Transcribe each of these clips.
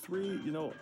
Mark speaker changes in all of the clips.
Speaker 1: three, you know.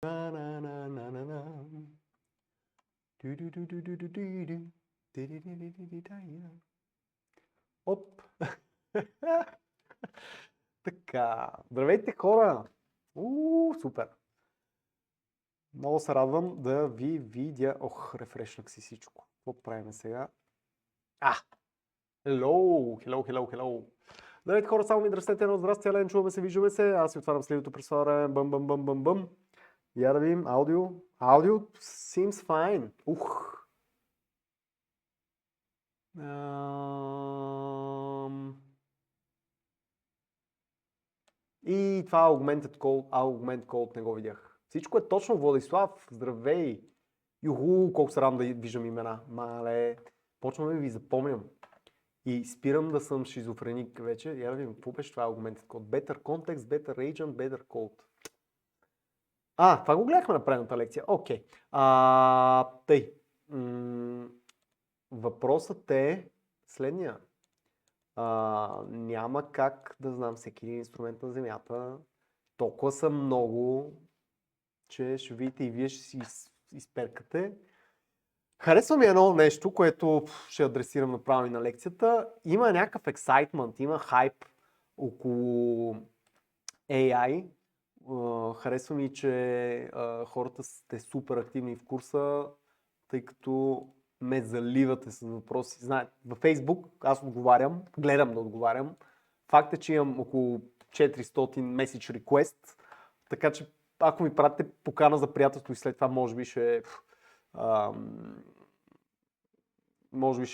Speaker 2: На, на, на, на, на, на. Ду, ду, ду, ду, ду, ду, ду, ду. Ди, ди, ди, ди, ди, ди, дай, да. Оп! Така, здравейте хора! Супер! Много се радвам да ви видя. Рефрешнах си всичко. Какво правим сега? Hello! Здравейте хора, само ми дръснете едно здрасти, Елен, чуваме се, виждаме се. Аз си отварям следното през това време. Бъм. Я да видим, аудио. Аудио seems fine. И това Augmented Code не го видях. Всичко е точно, Владислав. Здравей! Колко се радвам да виждам имена. Мале, почвам да ви запомням. И спирам да съм шизофреник вече. Я да видим, какво беше това Augmented Code? Better Context, Better Agent, Better Code. Това го гледахме на предната лекция. Окей. Тъй. Въпросът е следния. Няма как да знам всеки един инструмент на Земята. Толкова са много, че ще видите и вие ще си изперкате. Харесва ми едно нещо, което ще адресирам направо и на лекцията. Има някакъв ексайтмент, има хайп около AI. Харесва ми, че хората сте супер активни в курса, тъй като ме заливате с въпроси. Знаете, във Facebook аз отговарям, гледам да отговарям. Факт е, че имам около 400 message request, така че ако ми пратите покана за приятелство и след това може би ще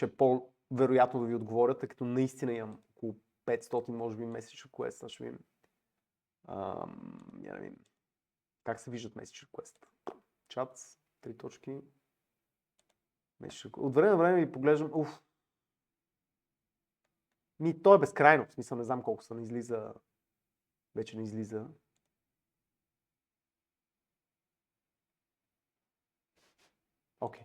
Speaker 2: е по-вероятно да ви отговоря, тъй като наистина имам около 500, може би, message request. Ще видим. Я да видим. Как се виждат message request? Чат, 3 точки. От време на време ви поглеждам. То е безкрайно. В смисъл не знам колко са. Не излиза. Вече не излиза. Окей.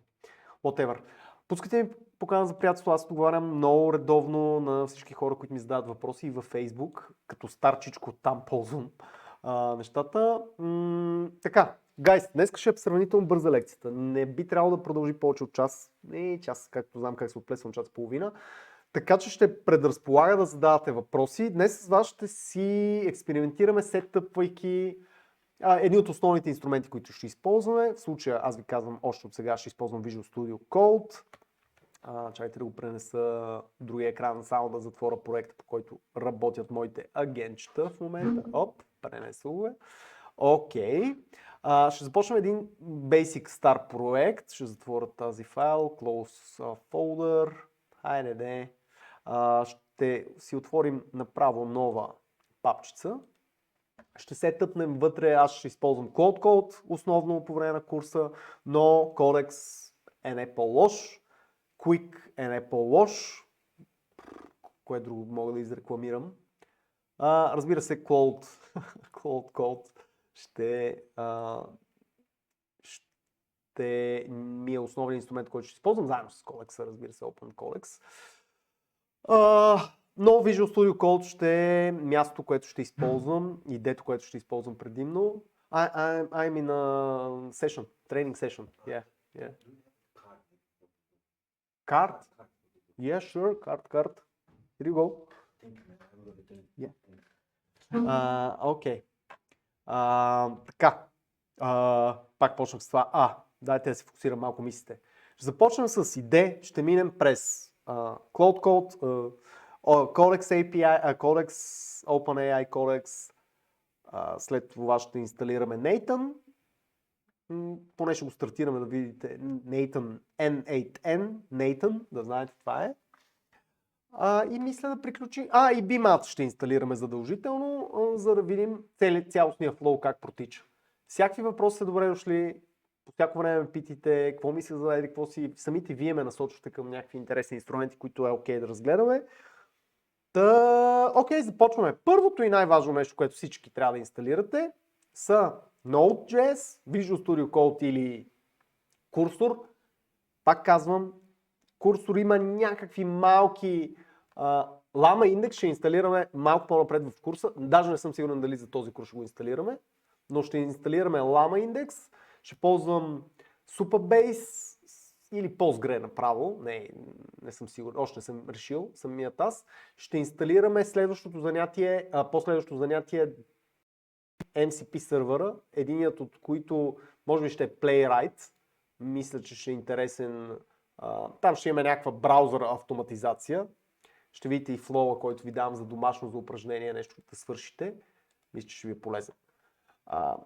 Speaker 2: Whatever. Пускайте ми покана за приятелство. Аз отговарям много редовно на всички хора, които ми задават въпроси и във Facebook. Като старчичко там ползвам нещата. Така, гайс, днес ще е сравнително бърза лекцията. Не би трябвало да продължи повече от час. Час, както знам как се отплесвам, час и половина. Така че ще предразполага да задавате въпроси. Днес с вас ще си експериментираме сеттъпвайки едни от основните инструменти, които ще използваме. В случая, аз ви казвам, още от сега ще използвам Visual Studio Code. Чакайте да го пренеса в другия екран, само да затворя проекта, по който работят моите агентчета в момента. Пренеса го е. Окей. Ще започнем един Basic Start проект. Ще затворя тази файл, Close Folder. Хайде. Ще си отворим направо нова папчица. Ще се тъпнем вътре, аз ще използвам Cloud Code основно по време на курса, но Codex е не по-лош, Quick е не по-лош, кое друго мога да изрекламирам. Разбира се, Cloud Code ще ми е основен инструмент, който ще използвам, заедно с Codex, разбира се, OpenCodex. Но Visual Studio Code ще е място, което ще използвам, идето, което ще използвам предимно. I'm in a session, training session. Yeah. Card? Yeah, sure, card. Here you go. Yeah. Окей. Така. Пак почнах с това. Дайте да се фокусирам малко мислите. Ще започнем с ID, ще минем през Cloud Code, Codex API, Codex, OpenAI Codex, след това ще инсталираме Nathan, поне ще го стартираме да видите Nathan N8N, Nathan, да знаете това е. И мисля да приключи. И BMAT ще инсталираме задължително, за да видим цялостния флоу как протича. Всякакви въпроси са добре дошли, по всяко време ме питайте, какво мисля за еди, какво си, самите вие ме насочвате към някакви интересни инструменти, които е окей да разгледаме. Окей, започваме. Първото и най-важно нещо, което всички трябва да инсталирате, са Node.js, Visual Studio Code или курсор. Пак казвам, курсор има някакви малки Lama индекс, ще инсталираме малко по-напред в курса. Даже не съм сигурен дали за този курс ще го инсталираме, но ще инсталираме Lama индекс. Ще ползвам Supabase или Postgre направо. Не съм сигурен, още не съм решил самият аз. Ще инсталираме следващото занятие, последващото занятие MCP сервера, единият от които може би ще е Playwright. Мисля, че ще е интересен. Там ще има някаква браузър автоматизация. Ще видите и флоуа, който ви давам за домашно за упражнение, нещо да свършите. Мисля, че ще ви е полезен.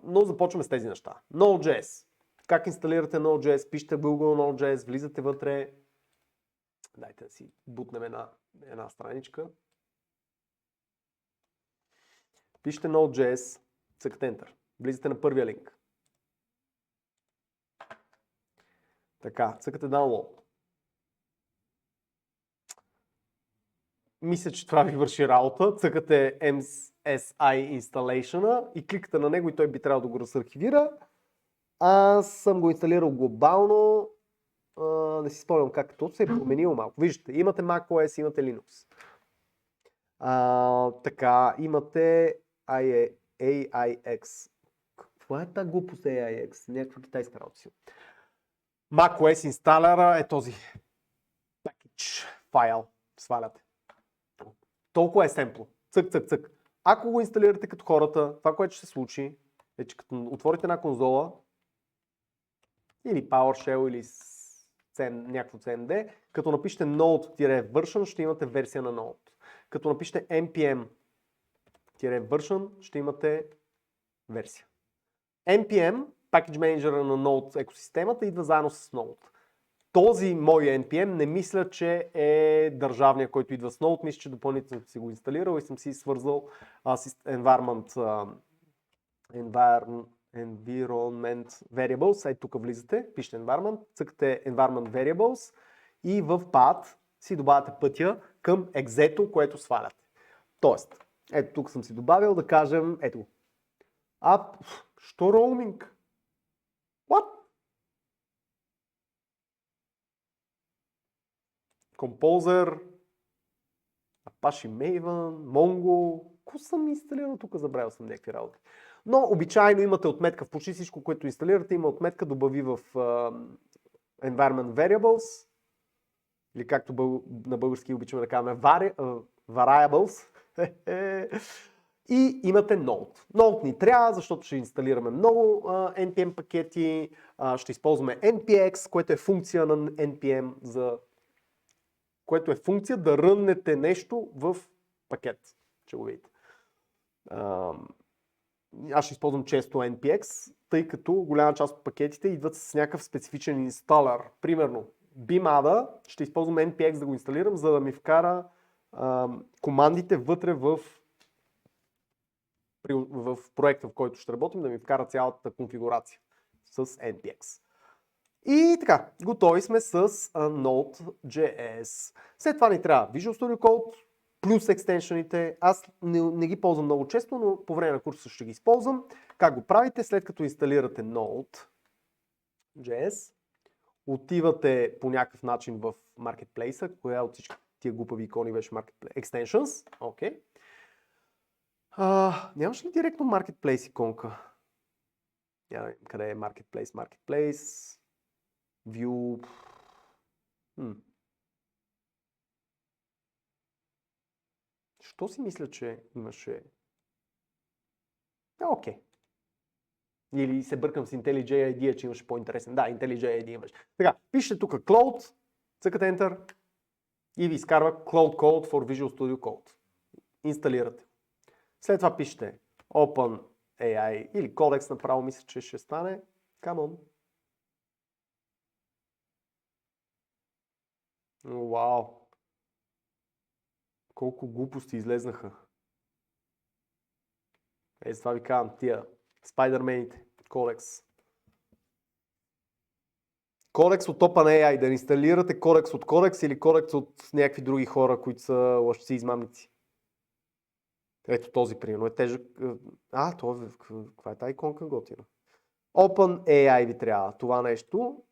Speaker 2: Но започваме с тези неща. Node.js. Как инсталирате Node.js? Пишете Google Node.js, влизате вътре. Дайте да си бутнем една страничка. Пишете Node.js, цъкате Enter. Влизате на първия линк. Така, цъкате Download. Мисля, че това ви върши работа. Цъкате MSI Installation и кликате на него и той би трябвало да го разархивира. Аз съм го инсталирал глобално. Не си спомням как се е променило малко. Виждате, имате macOS, имате Linux. Така, имате AIX. Какво е тази глупост AIX? Някаква китайска работа си. macOS инсталера е този package файл. Сваляте. Толкова е семпло. Цък, цък, цък. Ако го инсталирате като хората, това, което ще се случи, е, че като отворите една конзола, или PowerShell, или някакво CMD, като напишете node-version, ще имате версия на Node. Като напишете npm-version, ще имате версия. npm, Package Manager на Node екосистемата, идва заедно с Node. Този мой npm не мисля, че е държавния, който идва с Node. Мисля, че допълнително съм си го инсталирал и съм си свързал с environment variables. Ето тук влизате, пишете environment, цъкате environment variables и в path си добавяте пътя към екзето, което сваляте. Тоест, ето тук съм си добавил, да кажем, ето. Що роуминг? What? Composer, Apache Maven, Mongo. Ко съм инсталирал тук? Забравил съм някакви работи. Но обичайно имате отметка в почти всичко, което инсталирате, има отметка добави в Environment Variables, или както на български обичаме да казваме Variables. И имате Node. Node ни трябва, защото ще инсталираме много NPM пакети, ще използваме NPX, което е функция на NPM, което е функция да ръннете нещо в пакет. Ще го видите. Аз ще използвам често NPX, тъй като голяма част от пакетите идват с някакъв специфичен инсталър. Примерно, BIMADA ще използвам NPX да го инсталирам, за да ми вкара командите вътре в проекта, в който ще работим, да ми вкара цялата конфигурация с NPX. И така, готови сме с Node.js. След това ни трябва Visual Studio Code, плюс екстеншъните. Аз не ги ползвам много често, но по време на курса ще ги използвам. Как го правите? След като инсталирате Node.js, отивате по някакъв начин в Marketplace-а, коя от всички тия глупави икони беше Marketplace? Extensions. Окей. Нямаш ли директно Marketplace иконка? Къде е Marketplace? View. Що си мисля, че имаше? Окей. Или се бъркам с IntelliJ IDEA, че имаше по-интересен. Да, IntelliJ IDEA имаш. Така, пишете тук Cloud, цъкате Enter и ви изкарва Cloud Code for Visual Studio Code. Инсталирате. След това пишете OpenAI или Codex направо, мисля, че ще стане. Come on. Вау! Колко глупости излезнаха. За това ви казвам, тия спайдермените. Codex. Codex от OpenAI. Да инсталирате Codex от Codex или Codex от някакви други хора, които са лъжци и измамници. Ето този примерно е тежък. Каква е тази иконка? Готина. OpenAI ви трябва това нещо.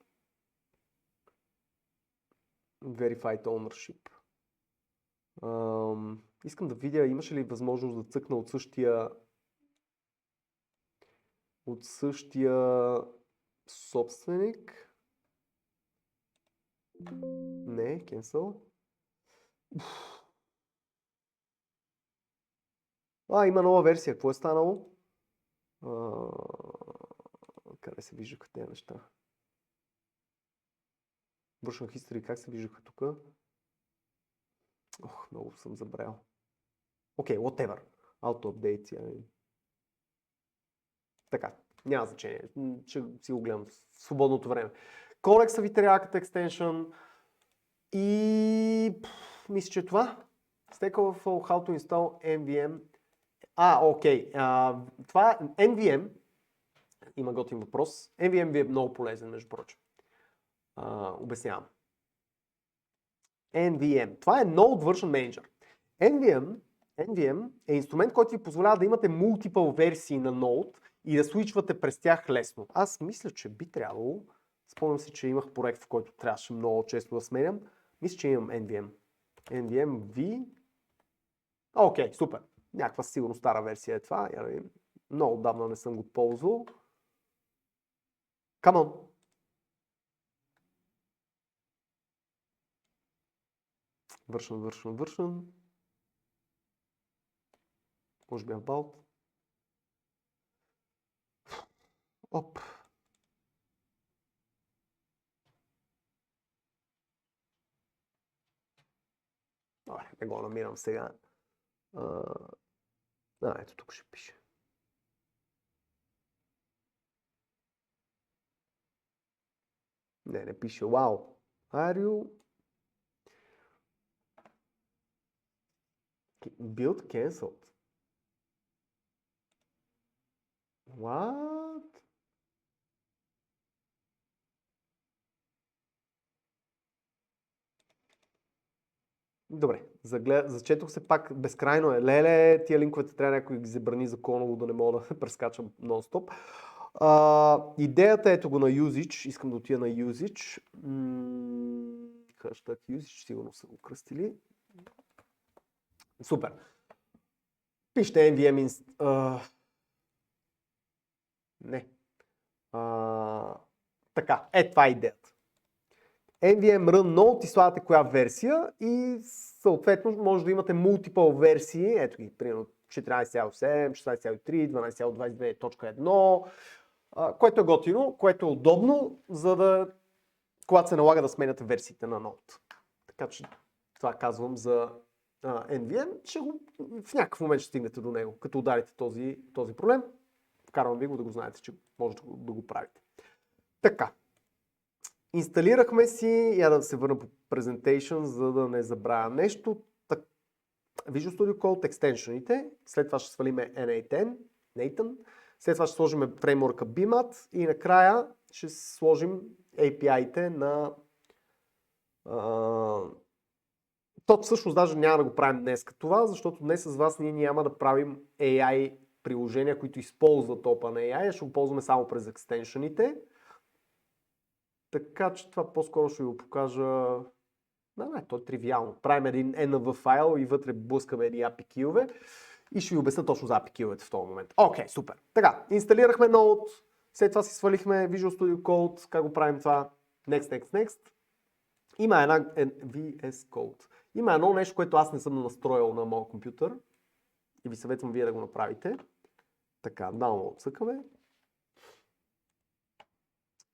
Speaker 2: Verified Ownership. Искам да видя, имаше ли възможност да цъкна от същия собственик. Не, cancel. Има нова версия. Какво е станало? Къде се виждаха тези неща? Version History, как се виждаха тук? Много съм забравял. Окей, whatever. Auto update. Така, няма значение. Ще си го гледам в свободното време. Codex ви трябва като extension и мисля, че това. Stack Overflow, how to install NVM. Окей. Това е NVM. Има готин въпрос. NVM ви е много полезен, между прочим. Обяснявам. NVM. Това е Node Version Manager. NVM е инструмент, който ви позволява да имате multiple версии на Node и да свичвате през тях лесно. Аз мисля, че би трябвало. Спомням си, че имах проект, в който трябваше много често да сменям. Мисля, че имам NVM. NVM V. Окей, супер. Някаква сигурно стара версия е това. Много отдавна не съм го ползвал. Come on. version. Може би about. Оп. Добре, не го намирам сега. Ето тук ще пише. Не пише. Wow. Are you build cancelled? What? Добре, зачетох се пак безкрайно е. Леле, тия линковете трябва някой ги забрани законово, да не мога да прескачам нон-стоп. Идеята ето го на usage, искам да отида на usage. Хаштаг usage, сигурно са го кръстили. Супер. Пишете nvm не. Така, това е идеята. nvm run node и слагате коя версия и съответно може да имате multiple версии, ето ги, примерно 14.7, 16.3, 12.22.1, което е готино, което е удобно, за да, когато се налага да сменяте версиите на node. Така че това казвам за nvm, в някакъв момент ще стигнете до него, като ударите този проблем. Вкарвам ви го да го знаете, че можете да го правите. Така. Инсталирахме си, я да се върна по Presentation, за да не забравя нещо. Visual Studio Code, екстеншените, след това ще свалим N8N, след това ще сложим фреймворка BMAT и накрая ще сложим API-те на... То всъщност даже няма да го правим днес като това, защото днес с вас ние няма да правим AI приложения, които използват OpenAI, ще го ползваме само през екстеншените. Така че това по-скоро ще ви го покажа. Не, то е тривиално. Правим един env файл и вътре блъскаме едни API килове и ще ви обясня точно за API киловете в този момент. Окей, супер. Така, инсталирахме Node, след това си свалихме Visual Studio Code, как го правим това? Next. Има една VS Code. Има едно нещо, което аз не съм настроил на моят компютър и ви съветвам вие да го направите. Така, download цъкаме.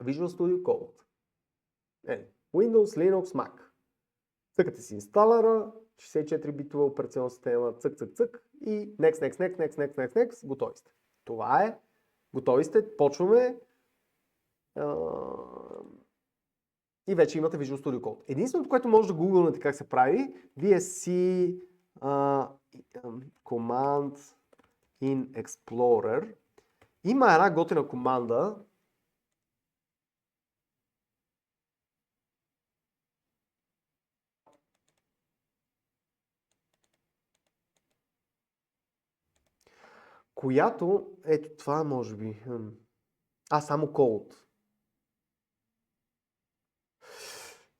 Speaker 2: Visual Studio Code. Windows, Linux, Mac. Цъкате си инсталъра, 64-битова операционна система, цък и next, готови сте. Това е. Готови сте, почваме и вече имате Visual Studio Code. Единственото, което може да гугълнете как се прави, VSC Command in Explorer. Има една готина команда, която, ето това може би, само Code.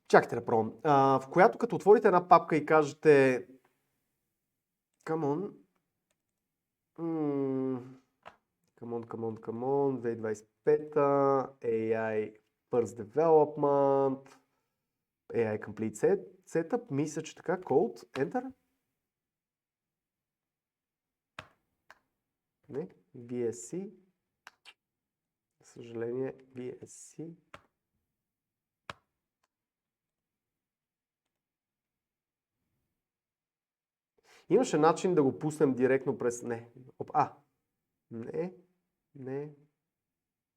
Speaker 2: Чакайте да пробвам. В която като отворите една папка и кажете come on, 2025, AI First Development, AI Complete Setup, мисля, че така, Code, Enter. Не, VSC. За съжаление, VSC. Имаше начин да го пуснем директно през... Не.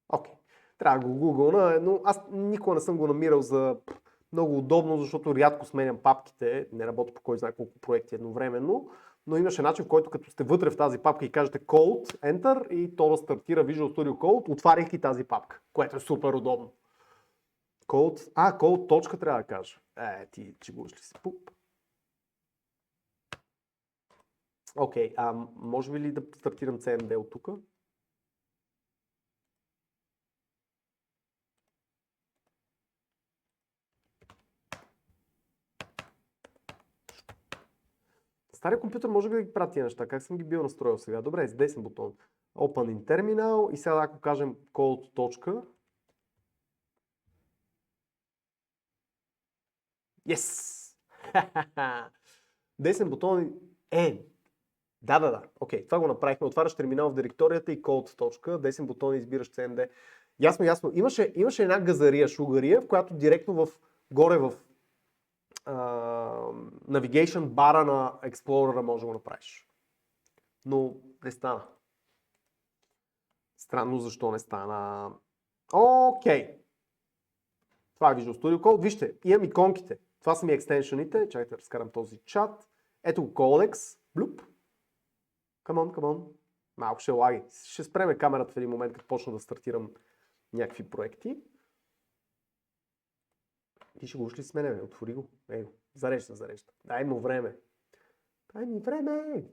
Speaker 2: Окей. Трябва да го гугълна, но аз никога не съм го намирал за много удобно, защото рядко сменям папките, не работя по кой знае колко проекти едновременно, но имаше начин, в който като сте вътре в тази папка и кажете Code, Enter и то да стартира Visual Studio Code, отваряйки тази папка, което е супер удобно. Code, Code точка трябва да кажа. Ти чегуваш ли си пуп? Окей, може би ли да стартирам CMD от тук? Стария компютър може да ги прати неща. Как съм ги бил настроил сега? Добре, с десен бутон. Open in Terminal и сега ако кажем code точка. Yes! Десен бутон да. Окей, това го направихме. Отваряш терминал в директорията и cold точка, десен бутон и избираш CMD. Ясно. Имаше една газария, шугария, в която директно горе в Navigation бара на Explorer може да го направиш. Но не стана. Странно защо не стана. Окей. Това е Visual Studio Code. Вижте, имам иконките. Това са ми екстеншените. Чакайте да разкарам този чат. Ето го Codex. Блюп. Come on. Малко ще лаги. Ще спреме камерата в един момент, като почна да стартирам някакви проекти. Ти ще го ушли с мене, отвори го. Ей го. Зарежда. Дай му време. Дай ми време.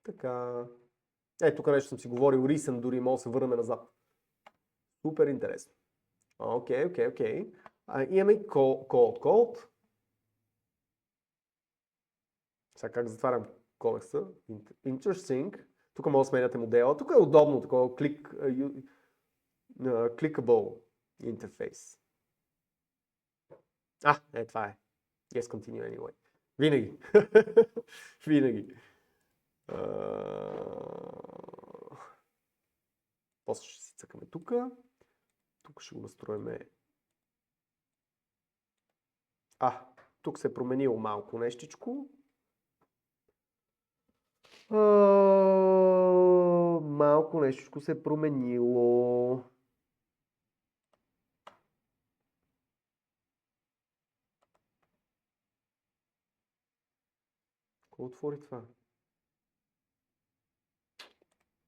Speaker 2: Така. Тук нещо съм си говорил, recent, дори мога да се върнем назад. Супер интересно. Окей. Имаме cold. Сега как затварям кодекса? Interesting. Тук може да сменяте модела. Тук е удобно, такова clickable интерфейс. Това е. Yes, continue anyway. Винаги. Винаги. После ще си цъкаме тук. Тук ще го настроиме. Тук се е променило малко нещичко. Малко нещичко се е променило. Какво отвори това?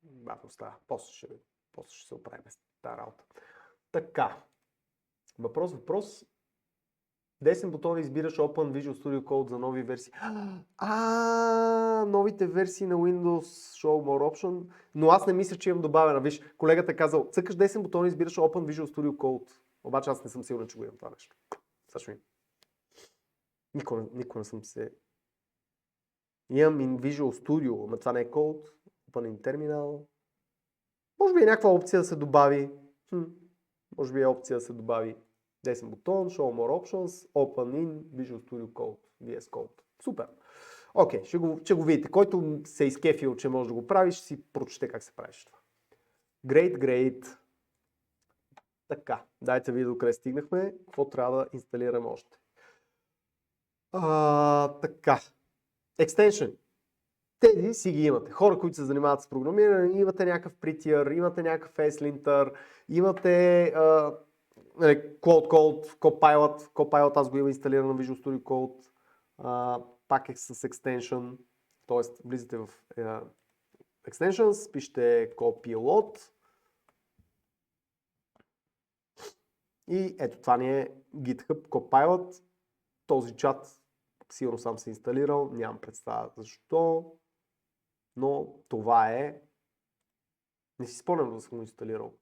Speaker 2: Бавно става. После ще се оправим с тази работа. Така. Въпрос. Десен бутон избираш Open Visual Studio Code за нови версии. Новите версии на Windows Show More Option. Но аз не мисля, че имам добавена. Виж, колегата е казал, цъкаш десен бутон и избираш Open Visual Studio Code. Обаче аз не съм сигурен, че го имам това нещо. Също ми. Никога не съм се... Имам in Visual Studio, но това не е Code. Open in Terminal. Може би е някаква опция да се добави. Десен бутон, Show More Options, Open in Visual Studio Code, VS Code. Супер. Окей, ще го видите. Който се е изкефил, че може да го прави, ще си прочете как се правиш това. Great. Така, дайте види докъде стигнахме. Какво трябва да инсталираме още? Така. Extension. Тези си ги имате. Хора, които се занимават с програмиране, имате някакъв Prettier, имате някакъв ESLinter, имате Cloud Code, Copilot, аз го имам инсталиран на Visual Studio Code, пак е с extension, т.е. влизате в extensions, пишете Copilot и ето това ни е GitHub Copilot. Този чат сигурно сам се инсталирал, нямам представа защо, но това е... Не си спомням да съм го инсталирал.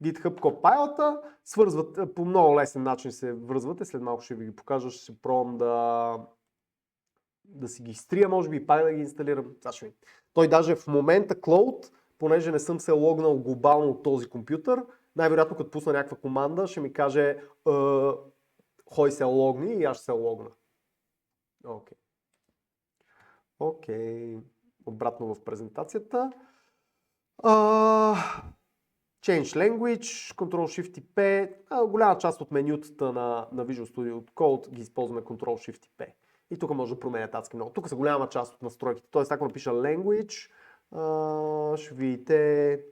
Speaker 2: GitHub Copilot свързват, по много лесен начин се връзвате, след малко ще ви ги покажа, ще пробвам да си ги изтрия, може би и пак да ги инсталирам. Той даже в момента Cloud, понеже не съм се логнал глобално от този компютър, най-вероятно като пусна някаква команда ще ми каже хой се логни и аз ще се логна. Окей. Обратно в презентацията. Change Language, Ctrl-Shift-P. Голяма част от менютата на Visual Studio Code ги използваме Ctrl-Shift-P. И тук може да променят адски много. Тук са голяма част от настройките. Тоест, ако напиша Language, ще видите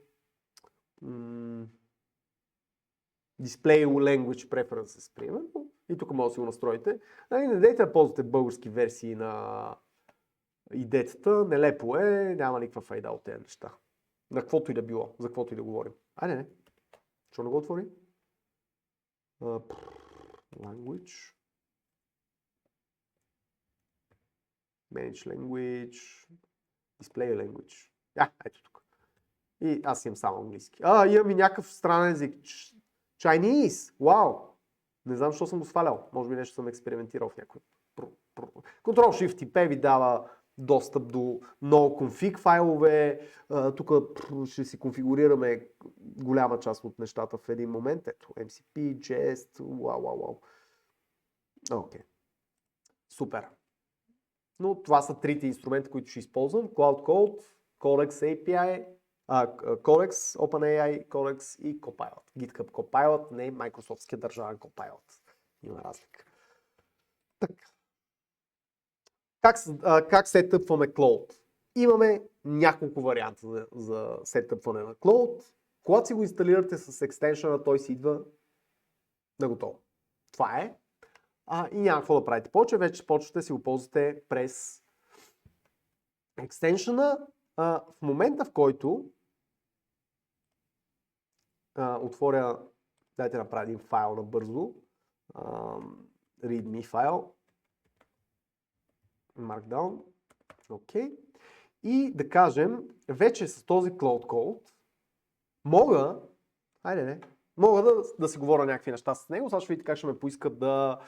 Speaker 2: Display Language Preferences, примерно. И тук може да си го настроите. Не дейте да ползвате български версии на идеята. Нелепо е, няма никаква файда от тези неща. На каквото и да било, за каквото и да говорим. Не. Защо не го отвори? Language. Manage Language. Display Language. Ето тук. И аз имам само английски. Имам и някакъв странен език. Chinese! Вау! Не знам защо съм го свалял. Може би нещо съм експериментирал в някой. Ctrl-Shift-P ви дава достъп до много конфиг файлове. Тук ще си конфигурираме голяма част от нещата в един момент. Ето, MCP, Jest, вау. Окей. Супер. Но това са трите инструмента, които ще използвам. Cloud Code, Codex API, Codex, OpenAI, Codex и Copilot. GitHub Copilot, не Microsoftския държавен Copilot. Има разлика. Така. Как сетъпваме Cloud? Имаме няколко варианта за сетъпване на Cloud. Когато си го инсталирате с екстеншъна, той си идва на готово. Това е. И няма какво да правите повече. Вече почвате да си го ползвате през екстеншъна. В момента, в който отворя, дайте направя един файл набързо. Readme файл. Markdown. Окей. И да кажем, вече с този Cloud Code мога да си говоря някакви неща с него. Сега ще видите как ще ме поискат да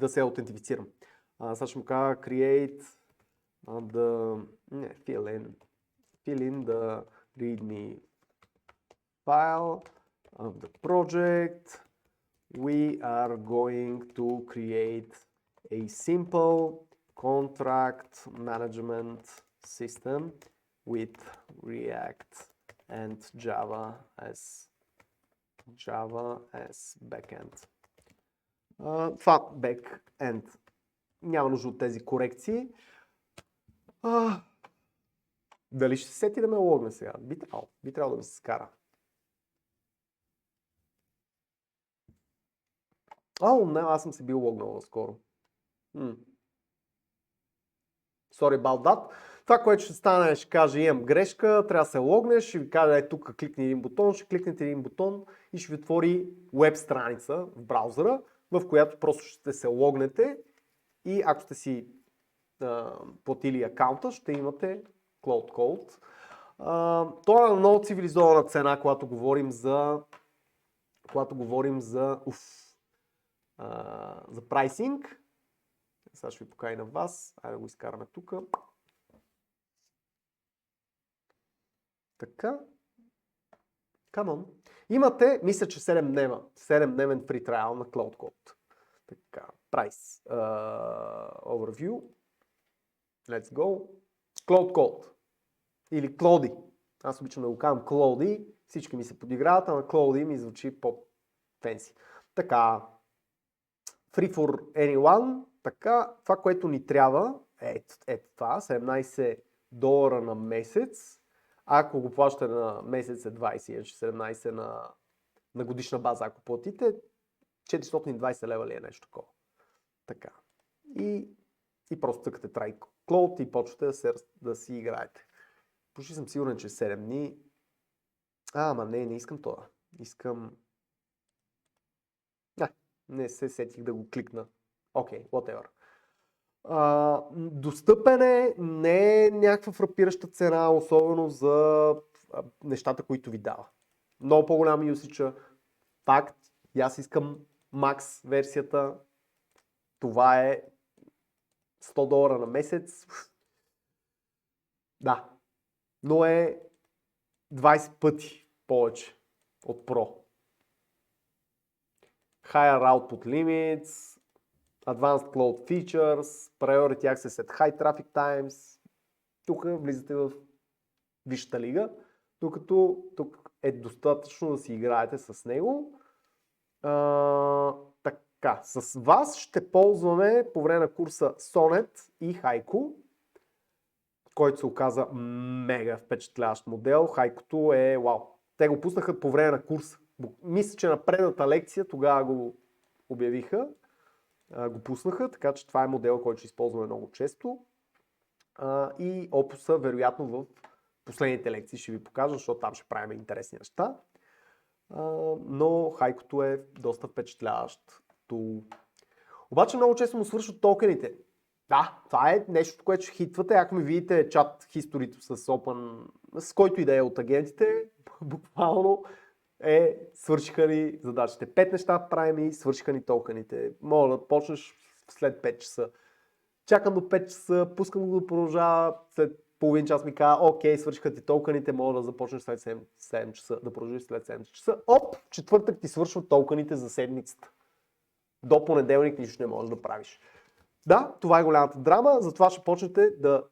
Speaker 2: се аутентифицирам. Сега ще му кажа create fill in the readme file of the project. We are going to create a simple contract management system with React and Java as backend. Това backend. Няма нужда от тези корекции. Дали ще се сети да ме логне сега? Би трябвало да ми се скара. Не, аз съм се бил логнал скоро. Sorry about that. Това, което ще стане, ще каже, имам грешка, трябва да се логнеш, ще ви кажа, тук кликни един бутон, ще кликнете един бутон и ще ви отвори веб страница в браузъра, в която просто ще се логнете и ако сте си платили акаунта, ще имате Cloud Code. Това е много цивилизована цена, когато говорим за прайсинг. Сега ще ви покажа на вас. Айде да го изкараме тук. Така. Come on. Имате, мисля, че 7-дневен фри трайл на Cloud Code. Така, прайс. Overview. Let's go. Cloud Code. Или Клоди. Аз обичам да го казвам Клоди. Всички ми се подиграват, ама Клоди ми звучи по-фенси. Така. Free for anyone. Така, това, което ни трябва, това, $17 на месец. Ако го плащате на месец е 20, 17 на годишна база, ако платите, 420 лева ли е нещо такова. Така. И просто тъкате Try Cloud и почвате да си играете. Почти съм сигурен, че 7 дни. Ама не искам това. Искам... Не се сетих да го кликна. Окей, whatever. Достъпен е, не е някаква фрапираща цена, особено за нещата, които ви дава. Много по-голям usage. Факт, и аз искам Max версията. Това е $100 на месец. Да, но е 20 пъти повече от Pro. Higher output limits, Advanced Cloud Features, Priority Access at High Traffic Times. Тук влизате в висшата лига, докато тук е достатъчно да си играете с него. Така, с вас ще ползваме по време на курса Sonnet и Haiku, който се оказа мега впечатляващ модел. Хайкото е вау. Те го пуснаха по време на курса. Мисля, че на предната лекция тогава го обявиха, го пуснаха, така че това е модел, който ще използваме много често. И опуса, вероятно, в последните лекции ще ви покажа, защото там ще правим интересни неща. Но хайкото е доста впечатляващ тул. Обаче много често му свършват токените. Да, това е нещо, което ще хитвате. Ако ми видите чат хисторито с Open, с който и да е от агентите, буквално свършиха ни задачите. 5 неща правим и свършиха ни токените. Мога да почнеш след 5 часа. Чакам до 5 часа, пускам го да продължава, след половин час ми каза, окей, свършиха ти токените, мога да започнеш след 7 часа, да продължиш след 7 часа. Оп, в четвъртък ти свършват токените за седмицата. До понеделник нищо не можеш да правиш. Да, това е голямата драма, затова ще почнете да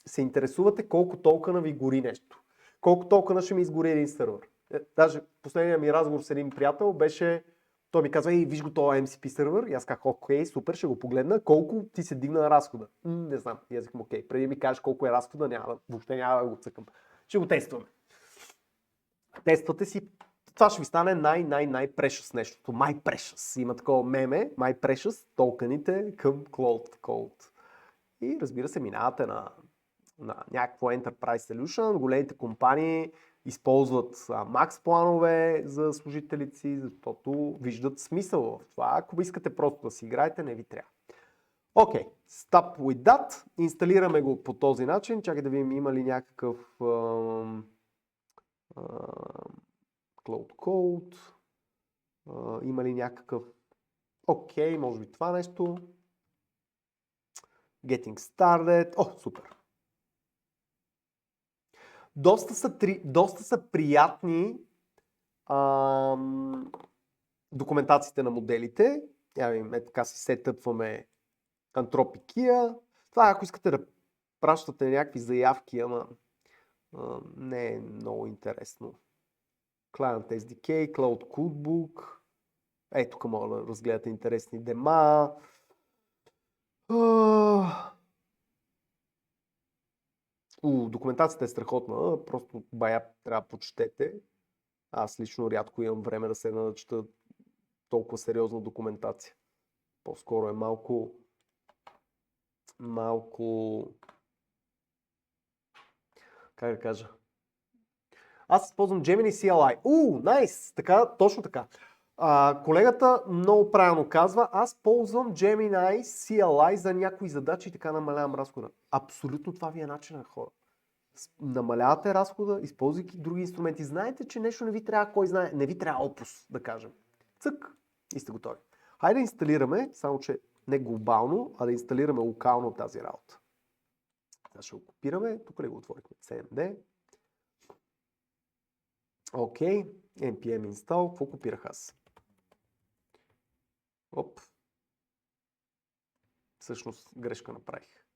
Speaker 2: се интересувате колко токена ви гори нещо. Колко токена ще ми изгори един сървър. Даже последният ми разговор с един приятел беше, той ми казва, виж го този MCP сървър, и аз казах, окей, супер, ще го погледна, колко ти се дигна на разхода. Не знам, и аз казах, окей, преди ми кажеш колко е разхода, въобще няма да го цъкам. Ще го тестваме. Тествате си, това ще ви стане най-precious нещото. My Precious. Има такова меме, My Precious, токените към Cloud Code. И разбира се, минавате на някакво Enterprise Solution. Големите компании използват Max планове за служителите си, защото виждат смисъл в това. Ако искате просто да си играете, не ви трябва. Окей, stop with that. Инсталираме го по този начин. Чакай да видим има ли някакъв Cloud Code. Има ли някакъв... Окей, може би това нещо. Getting started. Супер. Доста са приятни документациите на моделите. Така си сетъпваме Anthropic. Това ако искате да пращате някакви заявки, ама не е много интересно. Client SDK, Cloud Codebook. Тук мога да разгледате интересни дема. Документацията е страхотна, просто бая трябва да почетете. Аз лично рядко имам време да седна да чета толкова сериозна документация. По-скоро е малко как да кажа. Аз използвам Gemini CLI. Найс! Така, точно така. Колегата много правилно казва, аз ползвам Gemini CLI за някои задачи и така намалявам разхода. Абсолютно това ви е начинът, хора. Намалявате разхода, използвайки други инструменти. Знаете, че нещо не ви трябва, кой знае, не ви трябва Opus, да кажем. Цък и сте готови. Хайде да инсталираме, само че не глобално, а да инсталираме локално тази работа. Сега ще го копираме, тук ли го отворихме? CMD. Окей, npm install, какво копирах аз? Всъщност грешка направих.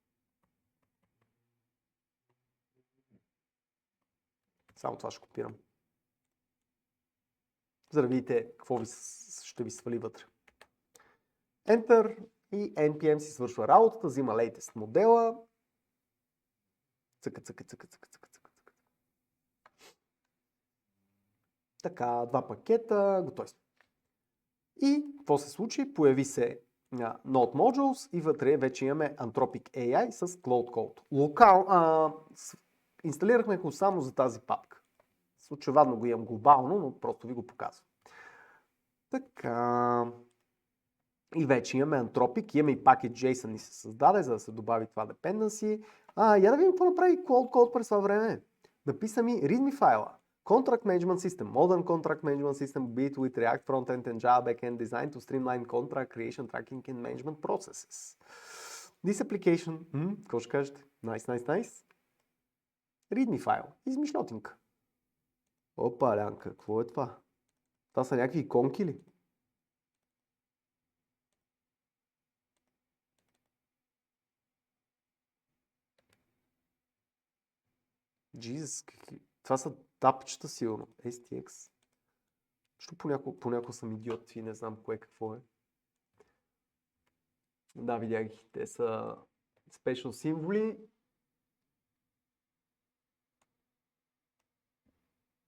Speaker 2: Само това ще копирам. За да видите какво ще ви свали вътре. Enter и npm си свършва работата, взима latest модела. Цъка. Така, 2 пакета, готови сме. И какво се случи? Появи се Node Modules и вътре вече имаме Anthropic AI с Cloud Code. Инсталирахме го само за тази папка. Очевидно го имам глобално, но просто ви го показвам. Така. И вече имаме Anthropic, имаме и пакет JSON ни се създаде, за да се добави това dependency. Я да видим какво направи Cloud Code през това време. Написа ми readme файла. Contract Management System, Modern Contract Management System built with React Frontend and Java Backend designed to streamline contract creation, tracking and management processes. This application, какво ще кажете? Nice. Readme файл, измишлотинка. Опа, Лянка, какво е това? Това са някакви иконки ли? Jesus, това са тапчета сигурно. STX. Защо понякога съм идиот и не знам кое какво е. Да, видях ги. Те са special символи.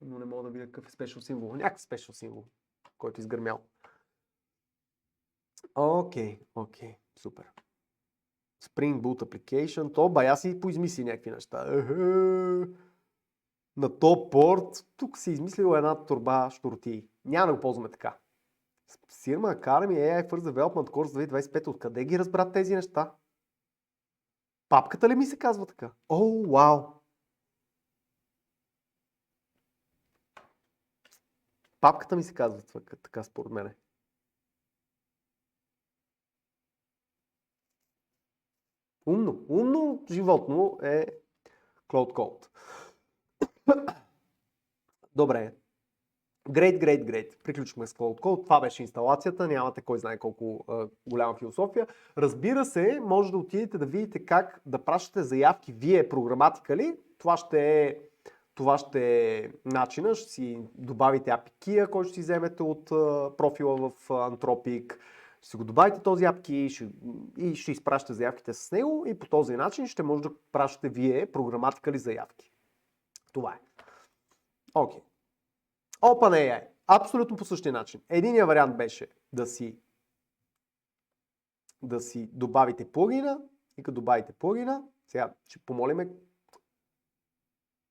Speaker 2: Но не мога да видя какъв е special символ. Някакъв special символ, който е изгърмял. Окей. Супер. Spring Boot Application. То бая си поизмисли някакви неща. На топ порт, тук си измислил една турба щуротии. Няма да го ползваме така. Sigma Academy AI First Development Course 2025. Откъде ги разбрат тези неща? Папката ли ми се казва така? Вау! Папката ми се казва така според мене. Умно животно е Cloud Code. Добре. Great. Приключихме с Cloud Code. Това беше инсталацията. Нямате кой знае колко голяма философия. Разбира се, може да отидете да видите как да пращате заявки вие програматика ли. Това ще е начина. Ще си добавите API-кия, който ще си вземете от профила в Anthropic. Ще си го добавите този API и ще изпращате заявките с него и по този начин ще може да пращате вие програматика ли заявки. Това е. Окей. OpenAI. Абсолютно по същия начин. Единият вариант беше да си добавите плагина и като добавите плагина, сега ще помолиме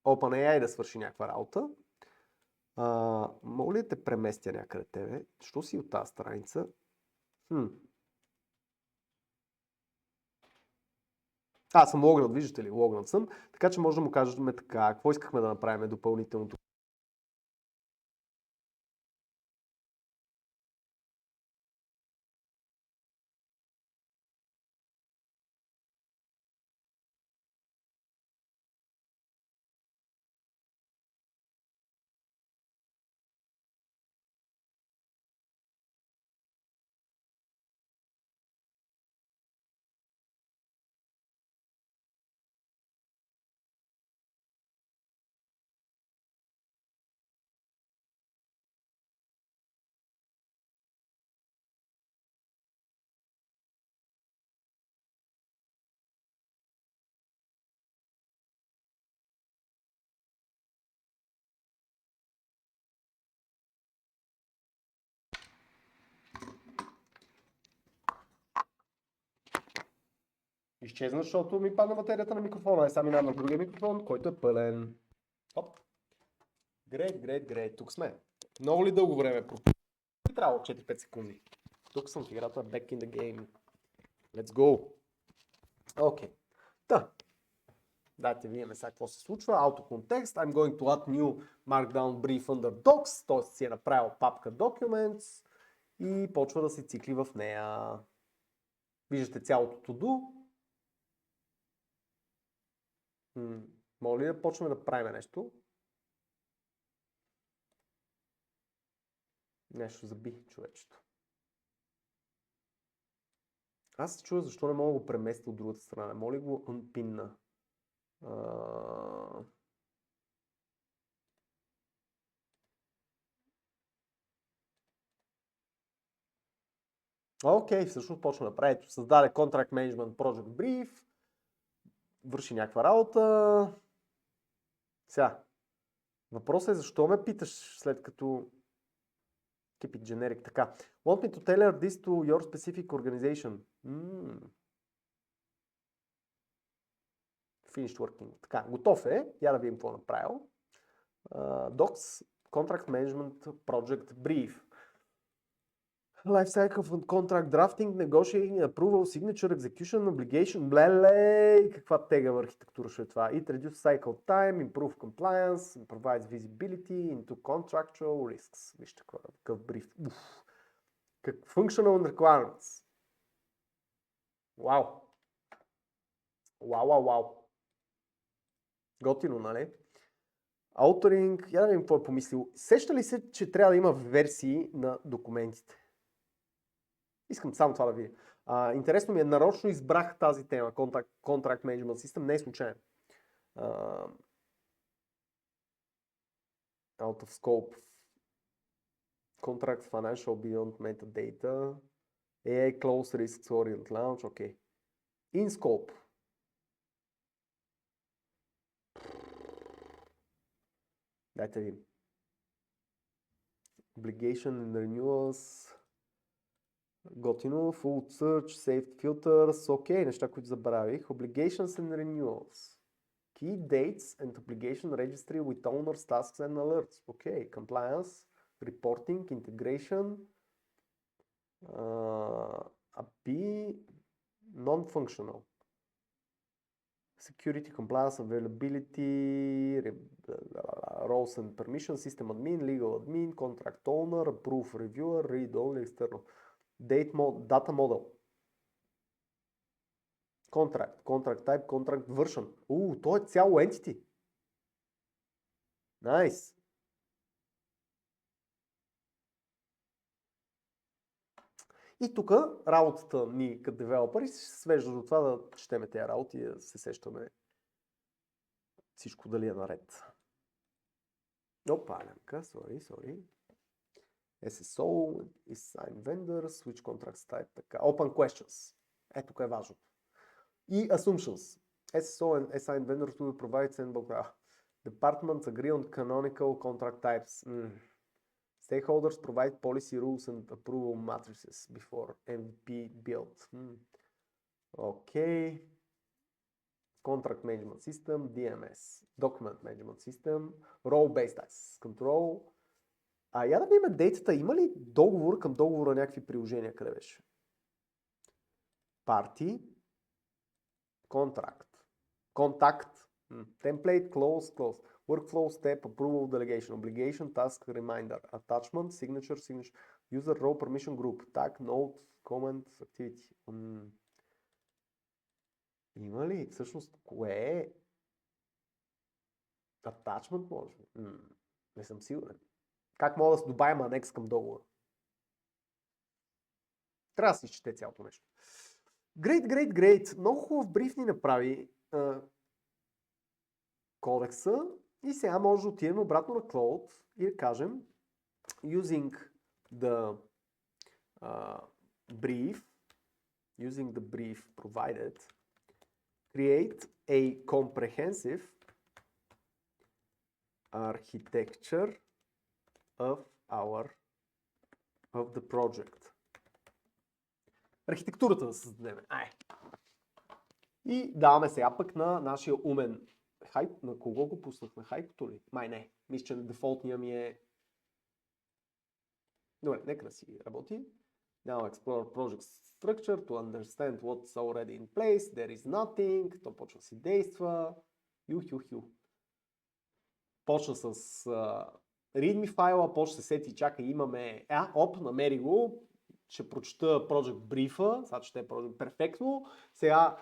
Speaker 2: OpenAI да свърши някаква работа. Мога ли да те преместя някъде тебе? Що си от тази страница? Аз съм логнат, виждате ли? Логнат съм. Така че може да му кажем така. Какво искахме да направим допълнителното? Изчезна, защото ми падна батерията на микрофона. Сега минавам на другия микрофон, който е пълен. Оп. Great. Тук сме. Много ли дълго време? Трябва 4-5 секунди. Тук съм в играта Back in the game. Let's go. Окей. Дайте видим сега какво се случва. Autocontext. I'm going to add new markdown brief under docs. Т.е. си е направил папка documents и почва да се цикли в нея. Виждате цялото to-do. Моля ли да почнем да правим нещо? Нещо заби човечето. Аз се чуя защо не мога да го преместя от другата страна. Моля го unpin-на. Окей, всъщност почва да прави. Създаде Contract Management Project Brief. Върши някаква работа. Сега. Въпросът е защо ме питаш след като keep it generic. Така. Want me to tailor this to your specific organization? Finished working. Така, готов е. Я да видим какво направил. Docs, Contract Management Project Brief. Lifecycle of contract drafting, negotiating, approval, signature, execution, obligation, блеле, каква тегава архитектура ще е това. It reduce cycle time, improve compliance, provides visibility into contractual risks. Вижте какъв бриф. Functional requirements. Вау. Готино, нали? Ауторинг, я да видим какво е помислил. Сеща ли се, че трябва да има версии на документите? Искам само това да видя. Интересно ми е, нарочно избрах тази тема, Contract Management System, не е случайно. Out of scope. Contract Financial Beyond Metadata. AI Close Risks Orient Launch, окей. In scope. Дайте видим. Obligation and Renewals. Готино. Full Search, Saved Filters. Окей, неща, които забравих. Obligations and Renewals. Key Dates and Obligation Registry with Owners, Tasks and Alerts. Окей. Compliance, Reporting, Integration. API, Non-Functional. Security, Compliance, Availability, Roles and Permission, System Admin, Legal Admin, Contract Owner, Approve Reviewer, Read Only, External. Data Model. Contract type, contract version. То е цяло entity. Nice. И тук работата ни като девелопери се свежда до това да четеме тези работи и да се сещаме всичко дали е наред. Опа, лямка, sorry. SSO, assign vendor, switch contracts type, така. Open questions. Тук е важното. И assumptions. SSO and assign vendors will provide sandbox. Departments agree on canonical contract types. Stakeholders provide policy rules and approval matrices before MVP build. Okay. Contract Management System, DMS, Document Management System, Role-Based Access Control. Я да видим дейтата, има ли договор към договора някакви приложения, къде беше? Party, Contract, Contact, Template, Close, Workflow, Step, Approval, Delegation, Obligation, Task, Reminder, Attachment, Signature, User, Role, Permission Group, Tag, Note, Comment, Activity. Има ли всъщност кое е? Attachment може? Не съм сигурен. Как мога да се добавим анекс към договора? Трябва да си изчете цялото нещо. Great. Много хубав бриф ни направи кодекса и сега може да отидем обратно на Cloud и да кажем using the brief provided, create a comprehensive architecture of the project. Архитектурата да създадем. И даваме сега пък на нашия умен хайп. На кого го пуснах? На хайпото ли? Май не. Мисля, че дефолтния ми е... Добре, нека да си работи. Now explore project structure to understand what's already in place. There is nothing. То почва да си действа. Почва с readme файла, почва се сети, чакай, имаме... намери го. Ще прочета Project Brief-а, сега ще е перфектно. Сега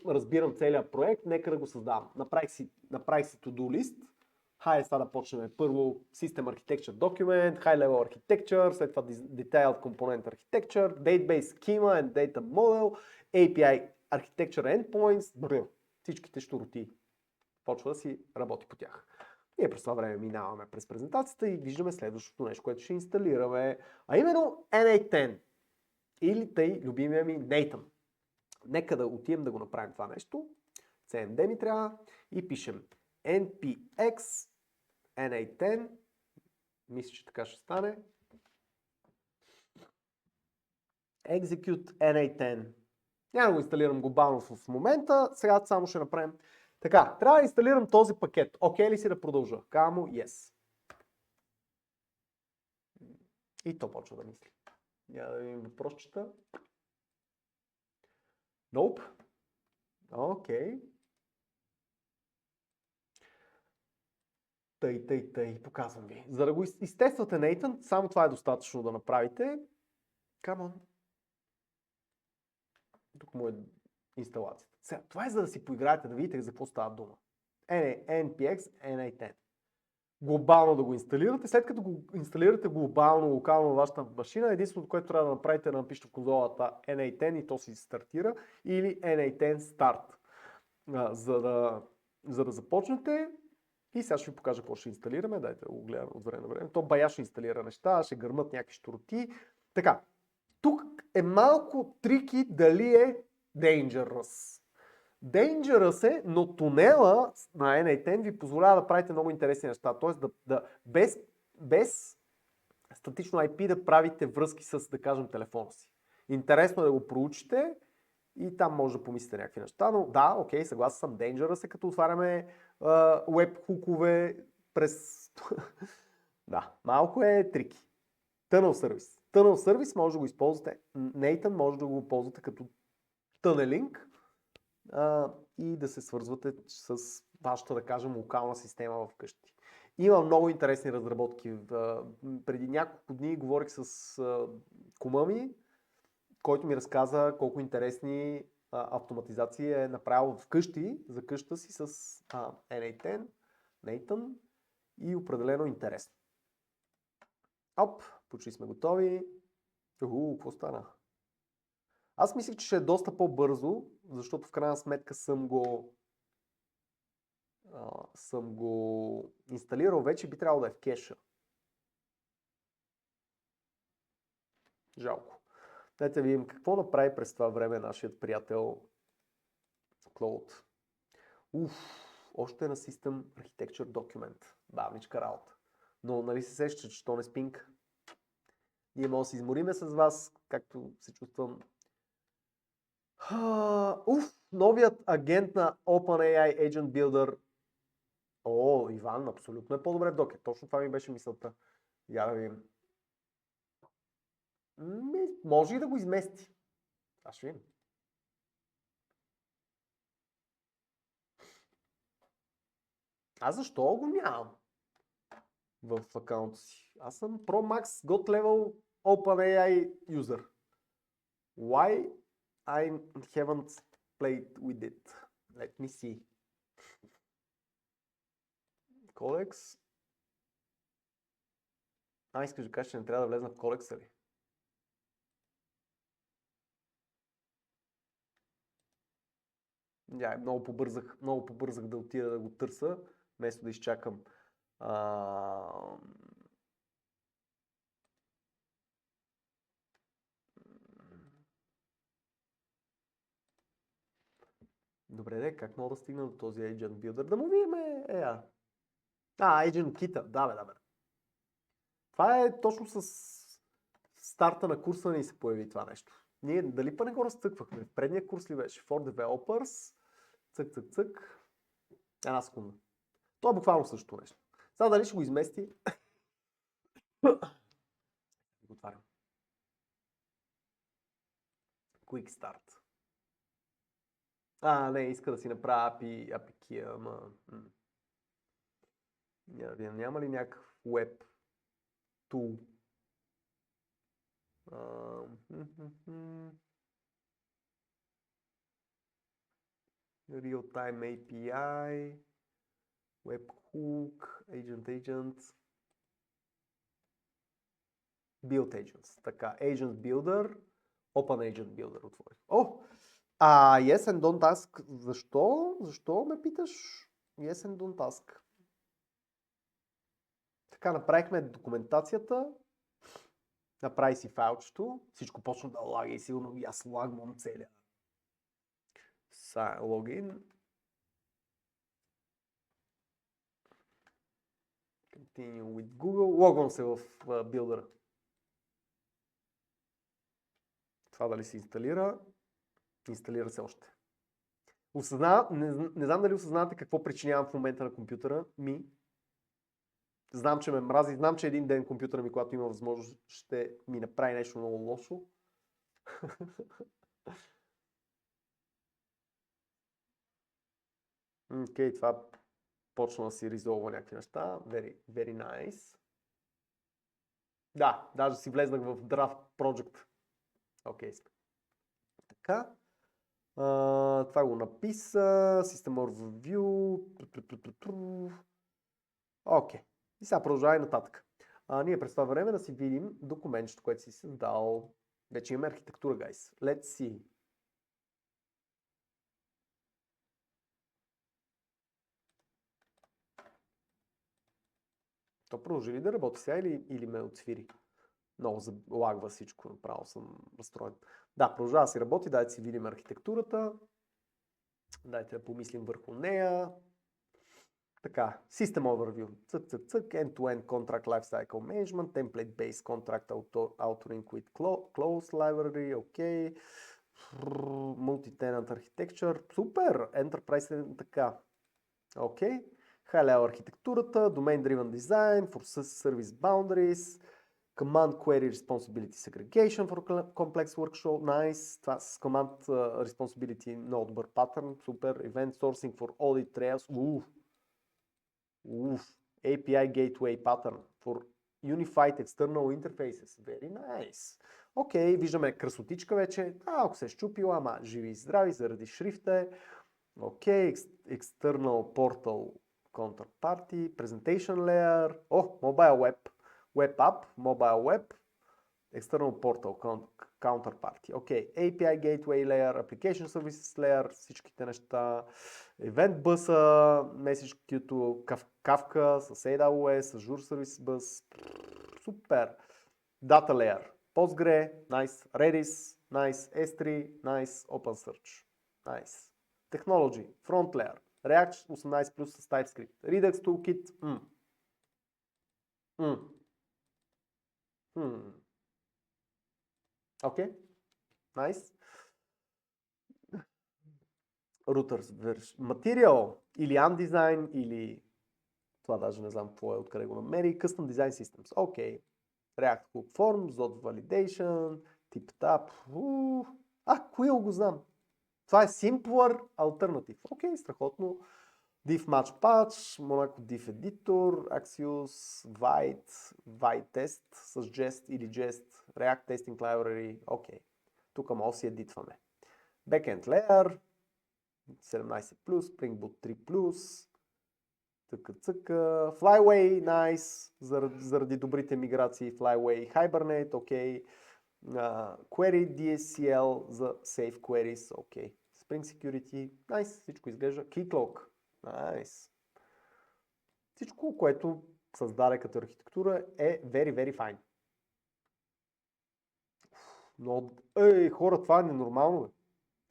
Speaker 2: разбирам целият проект, нека да го създавам. Направих си to-do list. Хайде сега да почнем. Първо System Architecture Document, High Level Architecture, след това Detailed Component Architecture, Database Schema and Data Model, API Architecture Endpoints, всичките щуроти. Почва да си работи по тях. Ние през това време минаваме през презентацията и виждаме следващото нещо, което ще инсталираме, а именно N810 или тъй любимия ми Nathan. Нека да отидем да го направим това нещо. CMD ми трябва и пишем npx N810. Мисля, че така ще стане. Execute N810. Няма да го инсталирам глобално в момента, сега само ще направим. Така, трябва да инсталирам този пакет. Окей ли си да продължа? Казвам му Yes. И то почва да мисли. Няма да видим въпросчета. Nope. Окей. Тъй. Показвам ви. За да го изтествате Nathan, само това е достатъчно да направите. Come on. Тук му е инсталацията. Сега, това е за да си поиграете, да видите за какво става дума. npx N810. Глобално да го инсталирате. След като го инсталирате глобално, локално на вашата машина, единственото, което трябва да направите е да напишете в конзолата N810 и то си стартира, или N810 Start. За да започнете, и сега ще ви покажа какво ще инсталираме. Дайте да го гледам от време на време. То бая ще инсталира неща, ще гърмат някакви щуроти. Така, тук е малко трики дали е dangerous. Dangerous е, но тунела на N810 ви позволява да правите много интересни неща. Тоест без статично IP да правите връзки с, да кажем, телефона си. Интересно е да го проучите и там може да помислите някакви неща, но да, окей, съгласен съм, dangerous е като отваряме web хукове през... Да, малко е трики. Tunnel Service. Tunnel Service може да го използвате, Nathan може да го ползвате като тънелинг и да се свързвате с вашата, да кажем, локална система вкъщи. Има много интересни разработки. Преди няколко дни говорих с кума ми, който ми разказа колко интересни автоматизация е направил вкъщи, за къща си с N8, Nathan и определено интересно. Оп, почти сме готови. Какво стана? Аз мислих, че ще е доста по-бързо, защото в крайна сметка съм го инсталирал вече, би трябвало да е в кеша. Жалко. Дайте да видим какво направи през това време нашият приятел Claude. Още на System Architecture Document. Бавничка работа. Но нали се сеща, че то не спинка. Ние може да се измориме с вас, както се чувствам. Новият агент на OpenAI Agent Builder. Иван, абсолютно е по-добре в Docker. Точно това ми беше мисълта. Я да видим. Може и да го измести. Аз ще видим. Аз защо го нямам в акаунта си? Аз съм Pro Max God Level OpenAI user. Why I haven't played with it? Let me see. Codex. Искаш да кажеш, че не трябва да влезна в кодекса ли? Много побързах да отида да го търся, вместо да изчакам. Добре, как мога да стигна до този Agent Builder? Да му видим Agent Kit. Да, бе. Това е точно с старта на курса ни се появи това нещо. Ние дали па не го разцъквахме? В предния курс ли беше? For Developers. Цък. Една секунда. Това е буквално същото нещо. Сега дали ще го измести? Го отварям. Quick Start. Не, иска да си направя API key, ама... Няма ли някакъв web tool? Real-time API, webhook, agent, build agents. Така, agent builder, open agent builder отворих. Yes and don't ask. Защо ме питаш? Yes and don't ask. Така, направихме документацията. Направи си файлчето. Всичко почна да лага и сигурно и аз лагвам целия. Логин. Continue with Google. Логвам се в билдъра. Това дали се инсталира? Инсталира се още. Не знам дали осъзнавате какво причинявам в момента на компютъра ми. Знам, че ме мрази. Знам, че един ден компютъра ми, когато има възможност, ще ми направи нещо много лошо. Окей, това почна да си резолва някакви неща. Very, very nice. Да, даже си влезнах в Draft Project. Окей. Така. Това го написа. System Overview. Окей. И сега продължавай нататък. Ние през това време да си видим документчето, което си създал. Вече имаме архитектура, guys. Let's see. То продължи ли да работи сега или ме отсвири? Много залагва всичко, направо съм разстроен. Да, продължава да си работи, дайте си видим архитектурата. Дайте да помислим върху нея. Така, System Overview, End-to-End Contract Lifecycle Management, Template-Based Contract Authoring with Close Library, окей. Multi-Tenant Architecture, супер! Enterprise, така. Окей. High-level архитектурата, Domain-Driven Design, for Service Boundaries, Command Query Responsibility Segregation for Complex Workflow, nice. Това с Command Responsibility много добър патърн, супер. Event Sourcing for Audit Trails, API Gateway Pattern for Unified External Interfaces, very nice. Окей, виждаме красотичка вече. Ако се е щупила, ама живи и здрави заради шрифта е. Окей, External Portal Counterparty, Presentation Layer, Mobile Web, Web App, Mobile Web, External Portal Counterparty. Окей, API Gateway Layer, Application Services Layer, всичките неща, Event Bus, Message Queue, Kafka с AWS, Azure Service Bus, супер. Data Layer, Postgre, nice, Redis, nice, S3, nice, OpenSearch, nice. Technology, Front Layer, React 18 плюс с TypeScript, Redux Toolkit, Окей, nice. Routers, Material или Undesign или това даже не знам какво е, откъде го намери, Custom Design Systems, окей. React Hook Form, Zod Validation, TipTap, Quill го знам. Това е Simpler Alternative. Окей, страхотно. Div Match Patch, Monaco Div Editor, Axios, Vitest с Jest или Jest, React Testing Library. Окей. Тук може да си едитваме. Backend Layer, 17+, Spring Boot 3+, цъка, Flyway, nice, заради добрите миграции, Flyway, Hibernate, окей. Query DSCL за Safe Queries, окей. Spring Security, nice, всичко изглежда. Keycloak, nice. Всичко, което създаде като архитектура е very, very fine. Но, хора, това е ненормално, бе.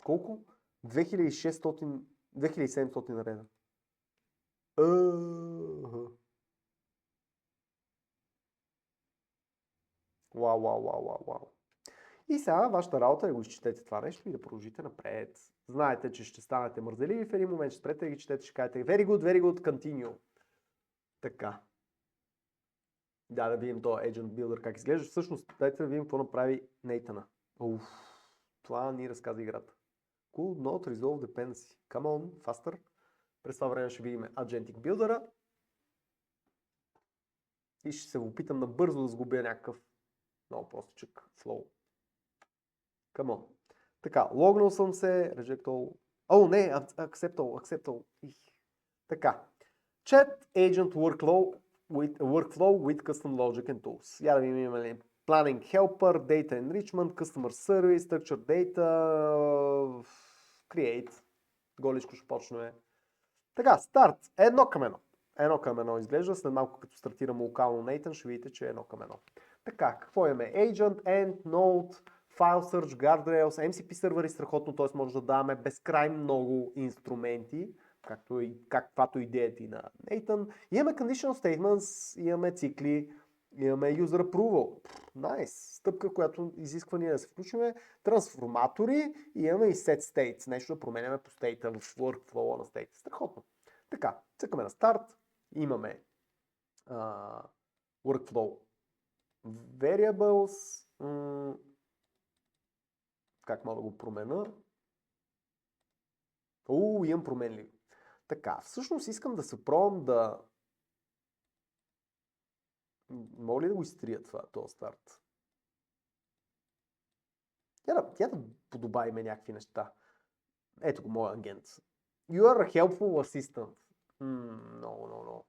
Speaker 2: Колко? 2700 реда. Вау. И сега вашата работа е да го изчетете това нещо и да продължите напред. Знаете, че ще станете мързеливи в един момент, ще спрете да ги четете, ще кажете very good, continue. Така. Да видим този Agent Builder как изглежда. Всъщност, дайте да видим какво направи Нейтана. Това ни разказа играта. Cool Not Resolve Dependency. Come on, faster. През това време ще видим Agentic Builder. И ще се опитам набързо да сгубя някакъв много простичък flow. Come on. Така, логнал съм се, reject all. Не, accept all. Така. Chat Agent Workflow with Custom Logic and Tools. Я да видим имаме Planning Helper, Data Enrichment, Customer Service, Structured Data, Create. Голичко ще почне. Така, старт. Едно към едно изглежда. След малко като стартирам локално Nathan, ще видите, че е едно към едно. Така, какво имаме? Agent, End, Node, File Search, Guardrails, MCP сервери страхотно, т.е. може да даваме безкрайно много инструменти, каквато идеята и на Nathan. Имаме Conditional Statements, имаме цикли, имаме User Approval. Nice. Стъпка, която изисква ние да се включиме. Трансформатори и имаме и Set States. Нещо да променяме по стейта в workflow на стейта. Страхотно. Така, цъкаме на старт. Имаме Workflow Variables. Как мога да го променя? Имам променливи. Така, всъщност искам да се пробвам да... Мога ли да го изтрия това, този старт? Тя да подобавиме някакви неща. Ето го, моя агент. You are a helpful assistant. No.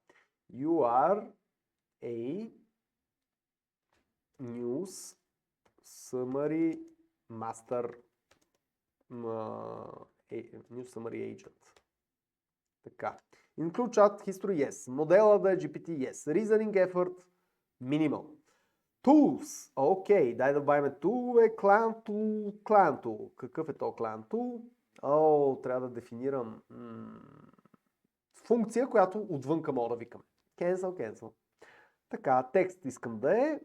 Speaker 2: You are a news summary master news summary agent. Така. Include chat history, yes. Модела да е GPT, yes. Reasoning effort, minimal. Tools. Окей, дай да добавим tool, client tool. Какъв е то client tool? Трябва да дефинирам функция, която отвънка мога да викам. Cancel. Така, текст искам да е.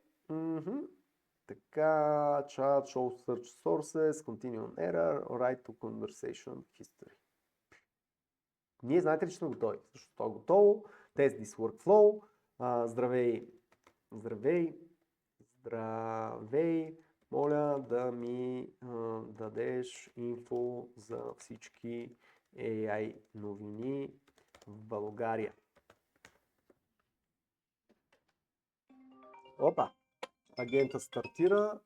Speaker 2: Така, chat, show search sources, continue on error, write to conversation history. Ние знаете ли, че сме готови? Защото това е готово. Test this workflow. Здравей. Моля да ми дадеш инфо за всички AI новини в България. Агента стартира.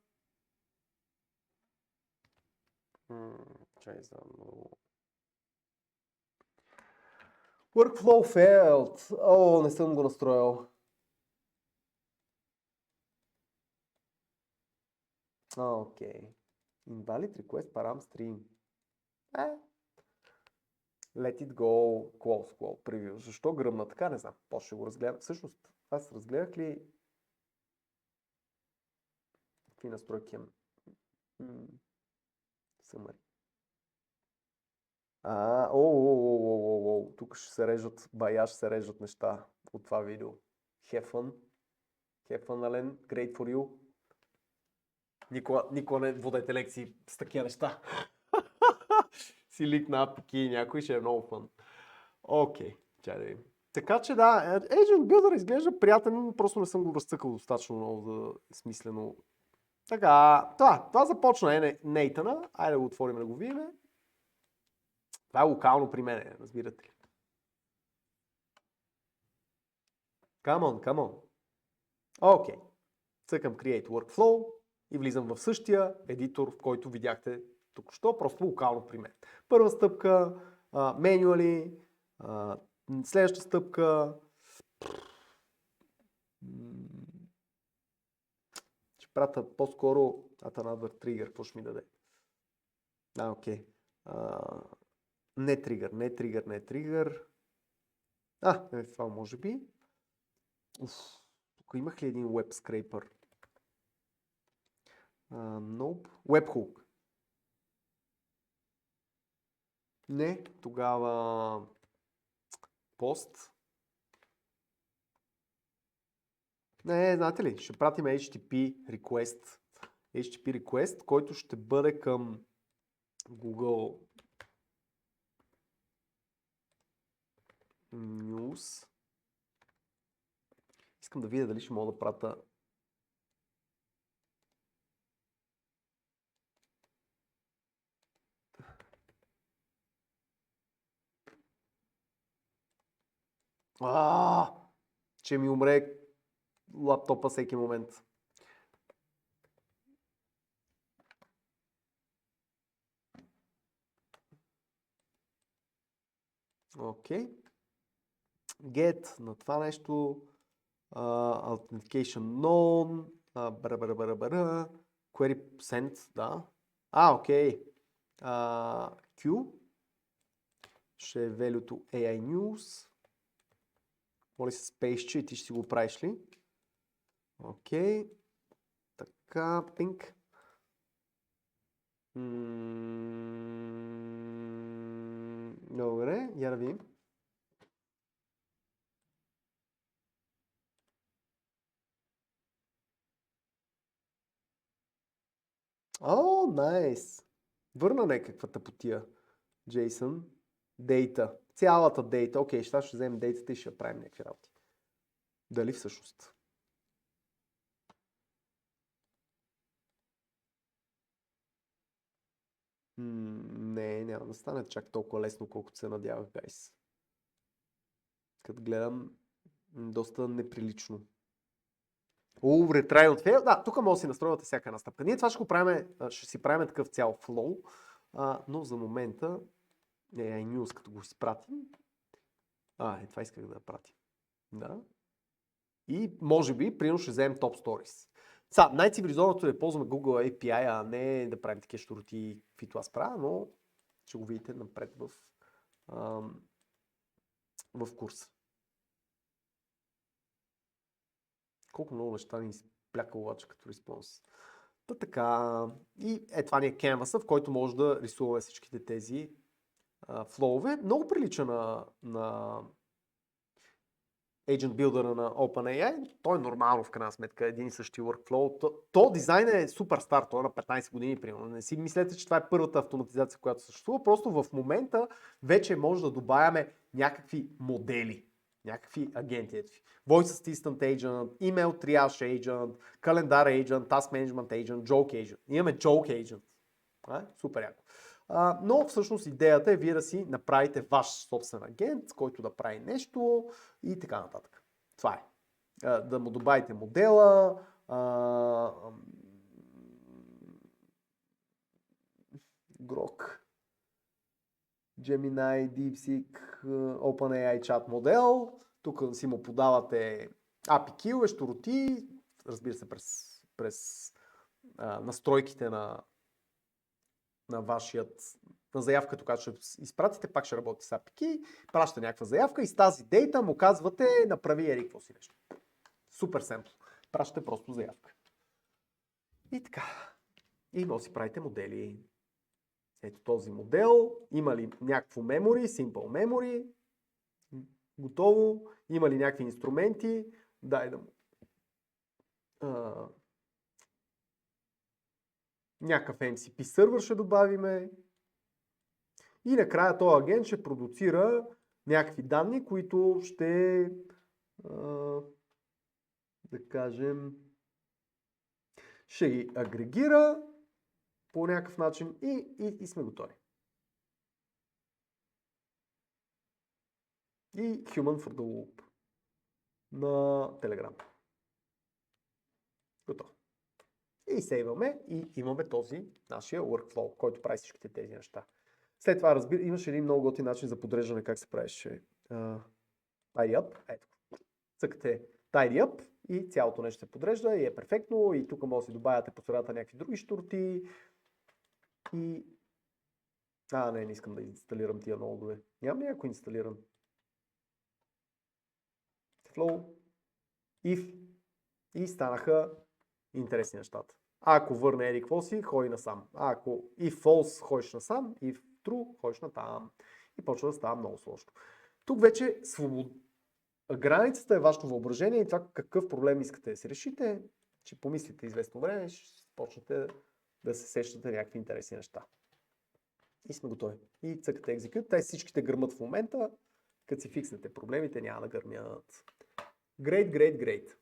Speaker 2: Чай за много. Workflow failed. О, не съм го настроил. Окей. Invalid request param stream. Let it go. Close preview. Защо гръмна така? Не знам. После ще го разгледам. Всъщност, аз разгледах ли какви настройки имам? Summary. Тук ще се режат, бая ще се режат неща от това видео. Have fun. Have fun, Ален. Great for you. Никога не водете лекции с такива неща. Си ликна апки и някой ще е много фън. Окей, чай да видим. Така че да, Agent Builder изглежда приятен, просто не съм го разцъкал достатъчно много за смислено. Така, това започна Нейтана. Айде да го отворим да го видим. Това е локално при мен, разбирате ли. Come on. Окей. Цъкам Create Workflow и влизам в същия едитор, в който видяхте току-що, просто локално при мен. Първа стъпка, manually, следваща стъпка, ще пратя по-скоро another trigger, какво ще ми даде? Окей. Не тригър. Това може би. Тук имах ли един web scraper? Nope. Webhook. Не, тогава пост. Не, знаете ли, ще пратим HTTP request, който ще бъде към Google News. Искам да видя дали ще мога да пратя. Че ми умре лаптопа всеки момент. Окей. Get на това нещо. Authentication known. Query sent, да. Окей. Q. Ще е value-то AI News. Моля се спейсче и ти ще си го правиш ли? Окей. Така, ping. Добре, я да видим. Найс. Върна някаква тъпотия. JSON. Data. Цялата data. Окей, ще вземем дейтата и ще правим някакви работи. Дали всъщност? Не, няма да стане чак толкова лесно, колкото се надявах, гайс. Като гледам, доста неприлично. Retry от fail. Да, тук може да си настройвате всяка една стъпка. Ние това ще си правим такъв цял флоу, но за момента AI News, като го изпратим. Това исках да пратим. Да. И може би, примерно ще вземем Top Stories. Най-цивилизованото е да ползваме Google API, а не да правим такива щуроти, каквито аз правя, но ще го видите напред в курса. Колко много неща ни изпляка обаче като респонс. Така. И това ни е canvas, в който може да рисуваме всичките тези флоуве. Много прилича на Agent Builder на OpenAI. Той е нормално в крайна сметка, един и същи workflow. То дизайн е супер стар, той е на 15 години, примерно. Не си мислете, че това е първата автоматизация, която съществува. Просто в момента вече може да добавяме някакви модели, някакви агенти. Voice Assistant Agent, Email Triage Agent, Calendar Agent, Task Management Agent, Joke Agent. Имаме Joke Agent. Супер яко. Но всъщност идеята е вие да си направите ваш собствен агент, с който да прави нещо и така нататък. Това е. Да му добавите модела, Grok, Gemini, DeepSeek, OpenAI чат модел. Тук си му подавате API key, щуроти, разбира се, през настройките на вашият на заявката, която ще изпратите, пак ще работи с API key, праща някаква заявка и с тази дейта му казвате направи еди какво си нещо. Супер семпл. Пращате просто заявка. И така. И може да си правите модели. Ето този модел. Има ли някакво memory, simple memory. Готово. Има ли някакви инструменти. Дай да му. Някакъв MCP сервер ще добавиме. И накрая този агент ще продуцира някакви данни, които ще да кажем ще ги агрегира по някакъв начин и сме готови. И Human for the Loop на Telegram. Готово. И сейваме и имаме този нашия workflow, който прави всичките тези неща. След това имаше един много готин начин за подреждане, как се правеше tidy up. Ето. Цъкате tidy up и цялото нещо се подрежда и е перфектно. И тук може да си добавяте по средата някакви други щурти. И... не искам да инсталирам тия нодове. Нямам ли ако инсталирам? Flow, if и станаха интересни нещата. Ако върне еди какво си, ходи насам. Ако if false, ходиш насам, if true, ходиш натам. И почва да става много сложно. Тук вече границата е вашето въображение и това какъв проблем искате да си решите, че помислите известно време, ще почнете да се сещате някакви интересни неща. И сме готови. И цъкате execute. Те всичките гърмат в момента. Като си фикснете проблемите, няма да гърмят. Great.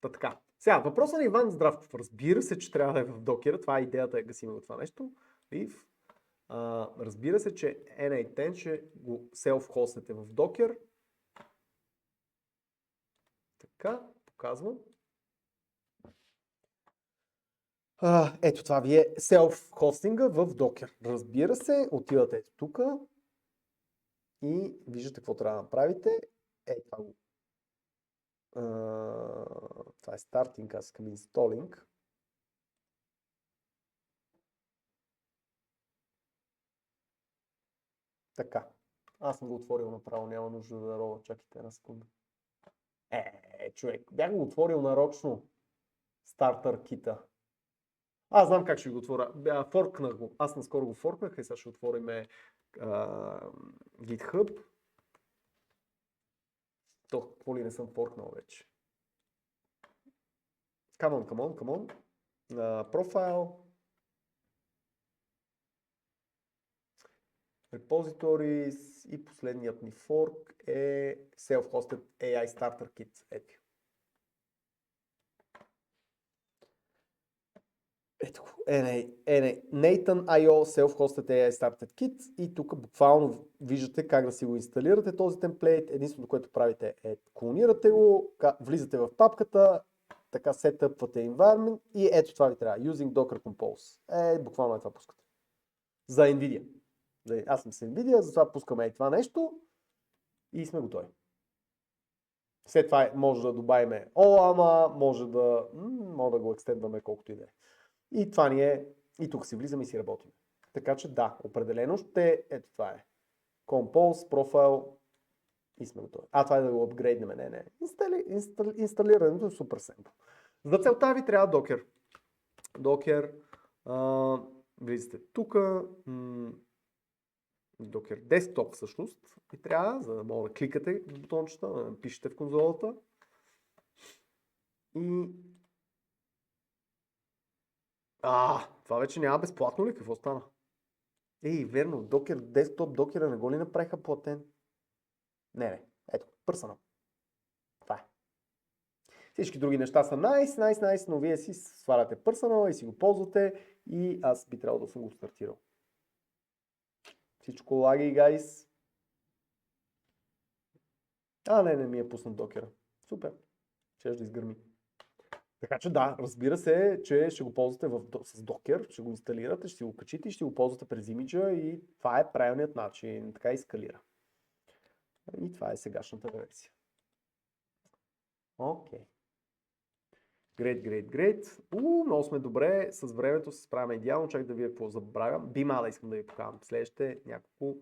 Speaker 2: Така. Сега, въпросът на Иван Здравков. Разбира се, че трябва да е в докера. Това е идеята, гасим го това нещо. Разбира се, че N810 ще го self-хостнете в докер. Така, показвам. Ето това ви е self-хостинга в докер. Разбира се, отивате тук и виждате какво трябва да направите. Това го. Това е starting, аз искам installing. Така. Аз съм го отворил направо, няма нужда да рова. Чакайте една секунда. Човек, бях го отворил нарочно. Стартър кита. Аз знам как ще го отворя. Форкнах го. Аз наскоро го форкнах и сега ще отворим GitHub. Какво ли не съм форкнал вече. Come on. Profile. Repositories и последният ни fork е Self-Hosted AI Starter Kit. Ето го. Nathan.io Self-Hosted AI Starter Kit и тук буквално виждате как да си го инсталирате този темплейт. Единственото, което правите е клонирате го, влизате в папката, така сетъпвате environment и ето това ви трябва. Using Docker Compose. Буквално е това пускате. За NVIDIA. Аз съм с NVIDIA, затова пускаме това нещо и сме готови. След това може да добавим OLAMA, може да го екстендваме колкото и да е. И това ни е, и тук си влизаме и си работим. Така че да, определено ето това е. Compose, Profile и сме готови. Това е да го апгрейднем. Не. Инсталирането е супер семпл. За целта ви трябва Docker. Docker, влизате тук, Docker Desktop всъщност и трябва, за да мога да кликате бутончета, да напишете в конзолата и това вече няма безплатно ли? Какво стана? Верно, Docker Desktop, Docker не го ли направиха платен? Не. Ето, personal. Това е. Всички други неща са nice, но вие си сваляте personal и си го ползвате и аз би трябвало да съм го стартирал. Всичко лаги, гайс. Не ми е пуснат докера. Супер. Ще да изгърми. Така че да, разбира се, че ще го ползвате с Docker, ще го инсталирате, ще си го качите и ще го ползвате през имиджа и това е правилният начин. Така изкалира. И това е сегашната версия. Окей. Great. Много сме добре. С времето се справяме идеално. Чак да видя какво забравям. Бимала искам да ви покажам. Следващите няколко.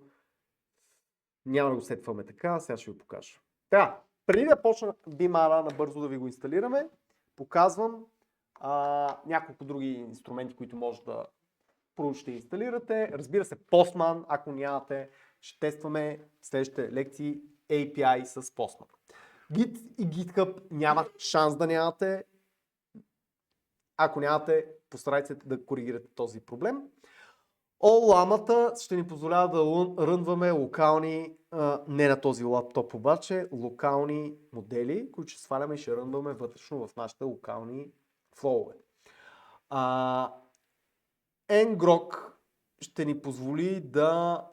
Speaker 2: Няма да го сетваме така. Сега ще ви покажа. Така, преди да почна Бимала набързо да ви го инсталираме, показвам няколко други инструменти, които може да ще инсталирате. Разбира се, Postman, ако нямате, ще тестваме следващите лекции API с Postman. Git и GitHub нямат шанс да нямате. Ако нямате, постарайте се да коригирате този проблем. Оламата ще ни позволява да рънваме локални, не на този лаптоп обаче, локални модели, които ще сваляме и ще рънваме вътрешно в нашите локални флоуове. ngrok ще ни позволи да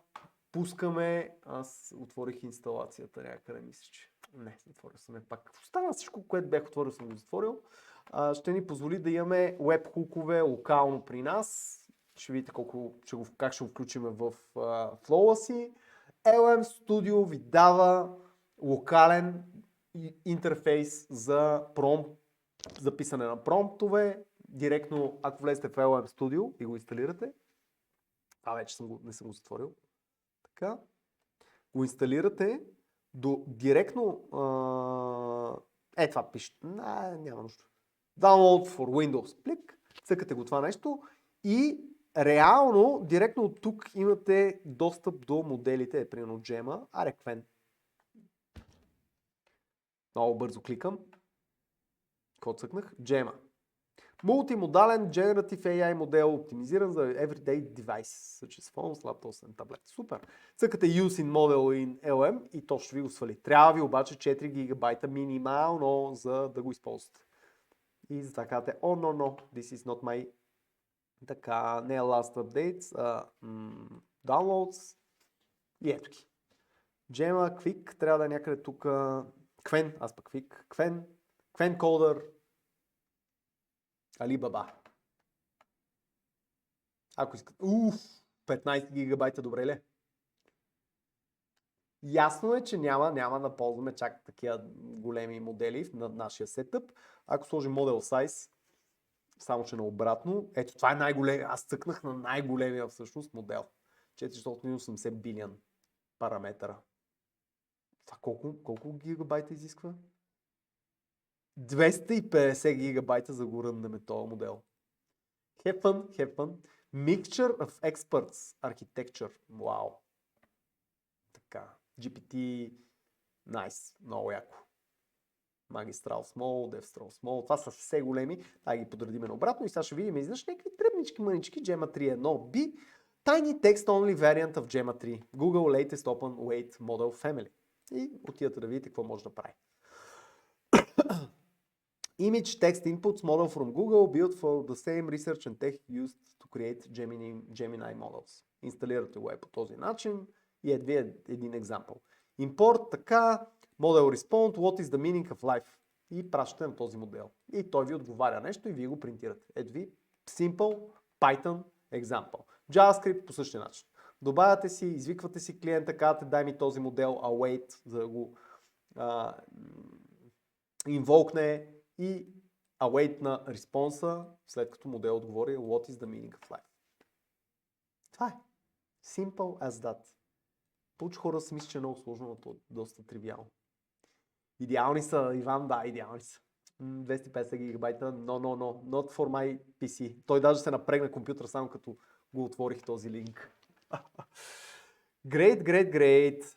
Speaker 2: пускаме... Аз отворих инсталацията някъде, мисля, че... Не, затворил съм я пак. Остана всичко, което бях отворил, съм го затворил. Ще ни позволи да имаме webhook-ове локално при нас. Ще видите как ще го включим в флоуа си. LM Studio ви дава локален интерфейс за писане на промптове. Директно, ако влезете в LM Studio и го инсталирате, вече не съм го затворил, така, го инсталирате, директно, това пише, няма нужда. Download for Windows плик, цъкате го това нещо и реално, директно от тук имате достъп до моделите, примерно Gemma, Qwen. Много бързо кликам. Какво цъкнах? Gemma. Мултимодален Generative AI модел, оптимизиран за everyday device, such as phones, laptops and tablets. Супер! Цъкате Use in Model in LM и то ще ви го свали. Трябва ви обаче 4 гигабайта минимално, за да го използвате. И за така казвате, no, this is not my... Така, не е last updates, downloads и ето ги. Gemma, Quick, трябва да е някъде тук. Qwen, аз пък Quick. Qwen Coder. Alibaba. Ако искате... 15 гигабайта, добре ли? Ясно е, че няма да ползваме чак такива големи модели на нашия сетъп. Ако сложим Model Size, само че наобратно, ето това е най-големия. Аз цъкнах на най-големия всъщност модел. 480 билион параметъра. Това колко гигабайта изисква? 250 гигабайта за го ръннеме този модел. Have fun. Mixture of Experts Architecture. Вау. Така. GPT. Nice. Много яко. Magistral Small, DevStral Small. Това са все големи. Да ги подредиме наобратно и сега ще видим изнъж някакви дребнички мънички. Gemma 3.1b. Tiny Text Only Variant of Gemma 3. Google Latest Open Weight Model Family. И отидете да видите какво може да прави. Image Text Inputs Model from Google built for the same research and tech used to create Gemini models. Инсталирате го по този начин и един екзампъл. Import така, Model Respond, what is the meaning of life? И пращате на този модел. И той ви отговаря нещо и вие го принтирате. Ето ви Simple Python Example. JavaScript по същия начин. Добавяте си, извиквате си клиента, казвате дай ми този модел await, за да го инволкне и await на респонса, след като модел отговори what is the meaning of life. Това е. Simple as that. Повече хора си мисля, че е много сложно, но то е доста тривиално. Идеални са, Иван, да, идеални са. 250 гигабайта, no, not for my PC. Той даже се напрегна компютър, само като го отворих този линк. Great.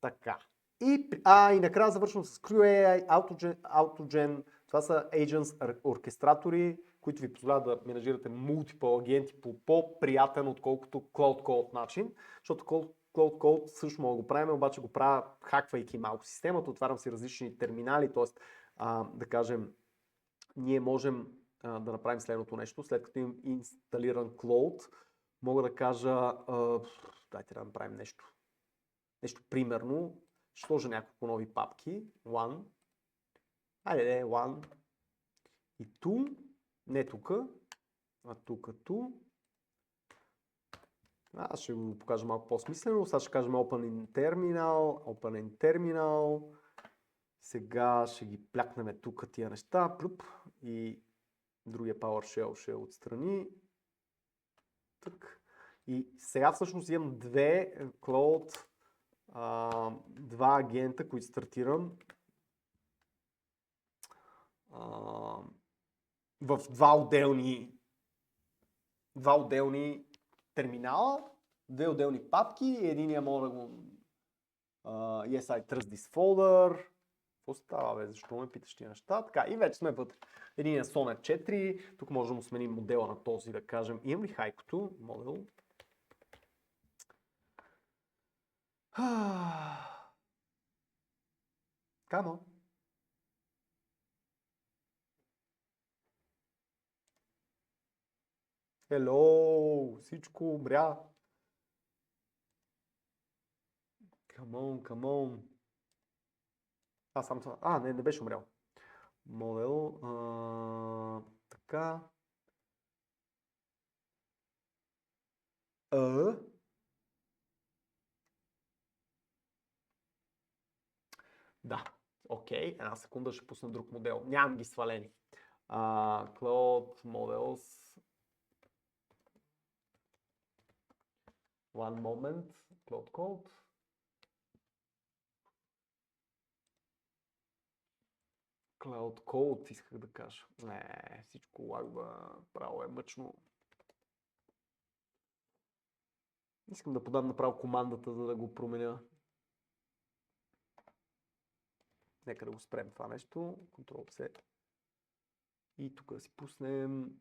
Speaker 2: Така. И накрая завършвам с CrewAI, AutoGen. Това са agents, оркестратори, които ви позволяват да менажирате multiple агенти по по-приятен, отколкото Cloud Code начин. Защото Cloud Code също мога да го правим, обаче го правя хаквайки малко системата, отварям си различни терминали, т.е. да кажем, ние можем да направим следното нещо. След като имам инсталиран Cloud, мога да кажа, дайте да направим нещо примерно. Ще сложа няколко нови папки. One. One. И ту, не тук, а тук. Аз ще го покажа малко по-смислено. Сега ще кажем Open in Terminal. Сега ще ги плякнем тук тия неща. Плюп, и другия PowerShell ще отстрани. Так. И сега всъщност имам два агента, които стартирам в два отделни терминала, две отделни папки. Единия мога да го Yes, I trust this folder. Какво става, бе? Защо ме питаш тия неща? Така, и вече сме вътре. Единия Sonnet 4. Тук може да му сменим модела на този, да кажем. Имам ли хайкото? Модел. Камо. Hello! Всичко умря. Come on. Не беше умрял. Модел. Така. Да. Окей. Една секунда ще пусна друг модел. Нямам ги свалени. Cloud Models. One moment. Cloud Code. Cloud Code исках да кажа. Не, всичко лагва. Право е мъчно. Искам да подам направо командата, за да го променя. Нека да го спрем това нещо. Ctrl-C. И тук да си пуснем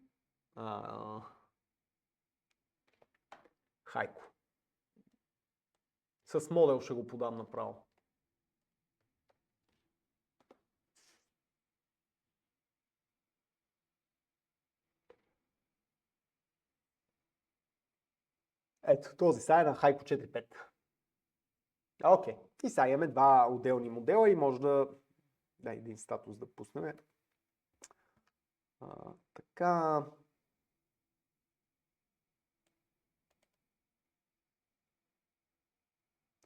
Speaker 2: хайко. С модел ще го подам направо. Ето, този сега е на Хайко 4.5. Окей. И сега имаме два отделни модела и може да... един статус да пуснем. Така.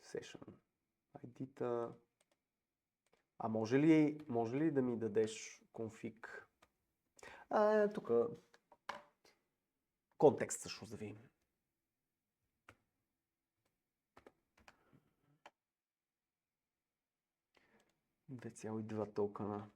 Speaker 2: Session ID-та. Може ли да ми дадеш конфиг? Тук контекст също да видим. 2,2 токена.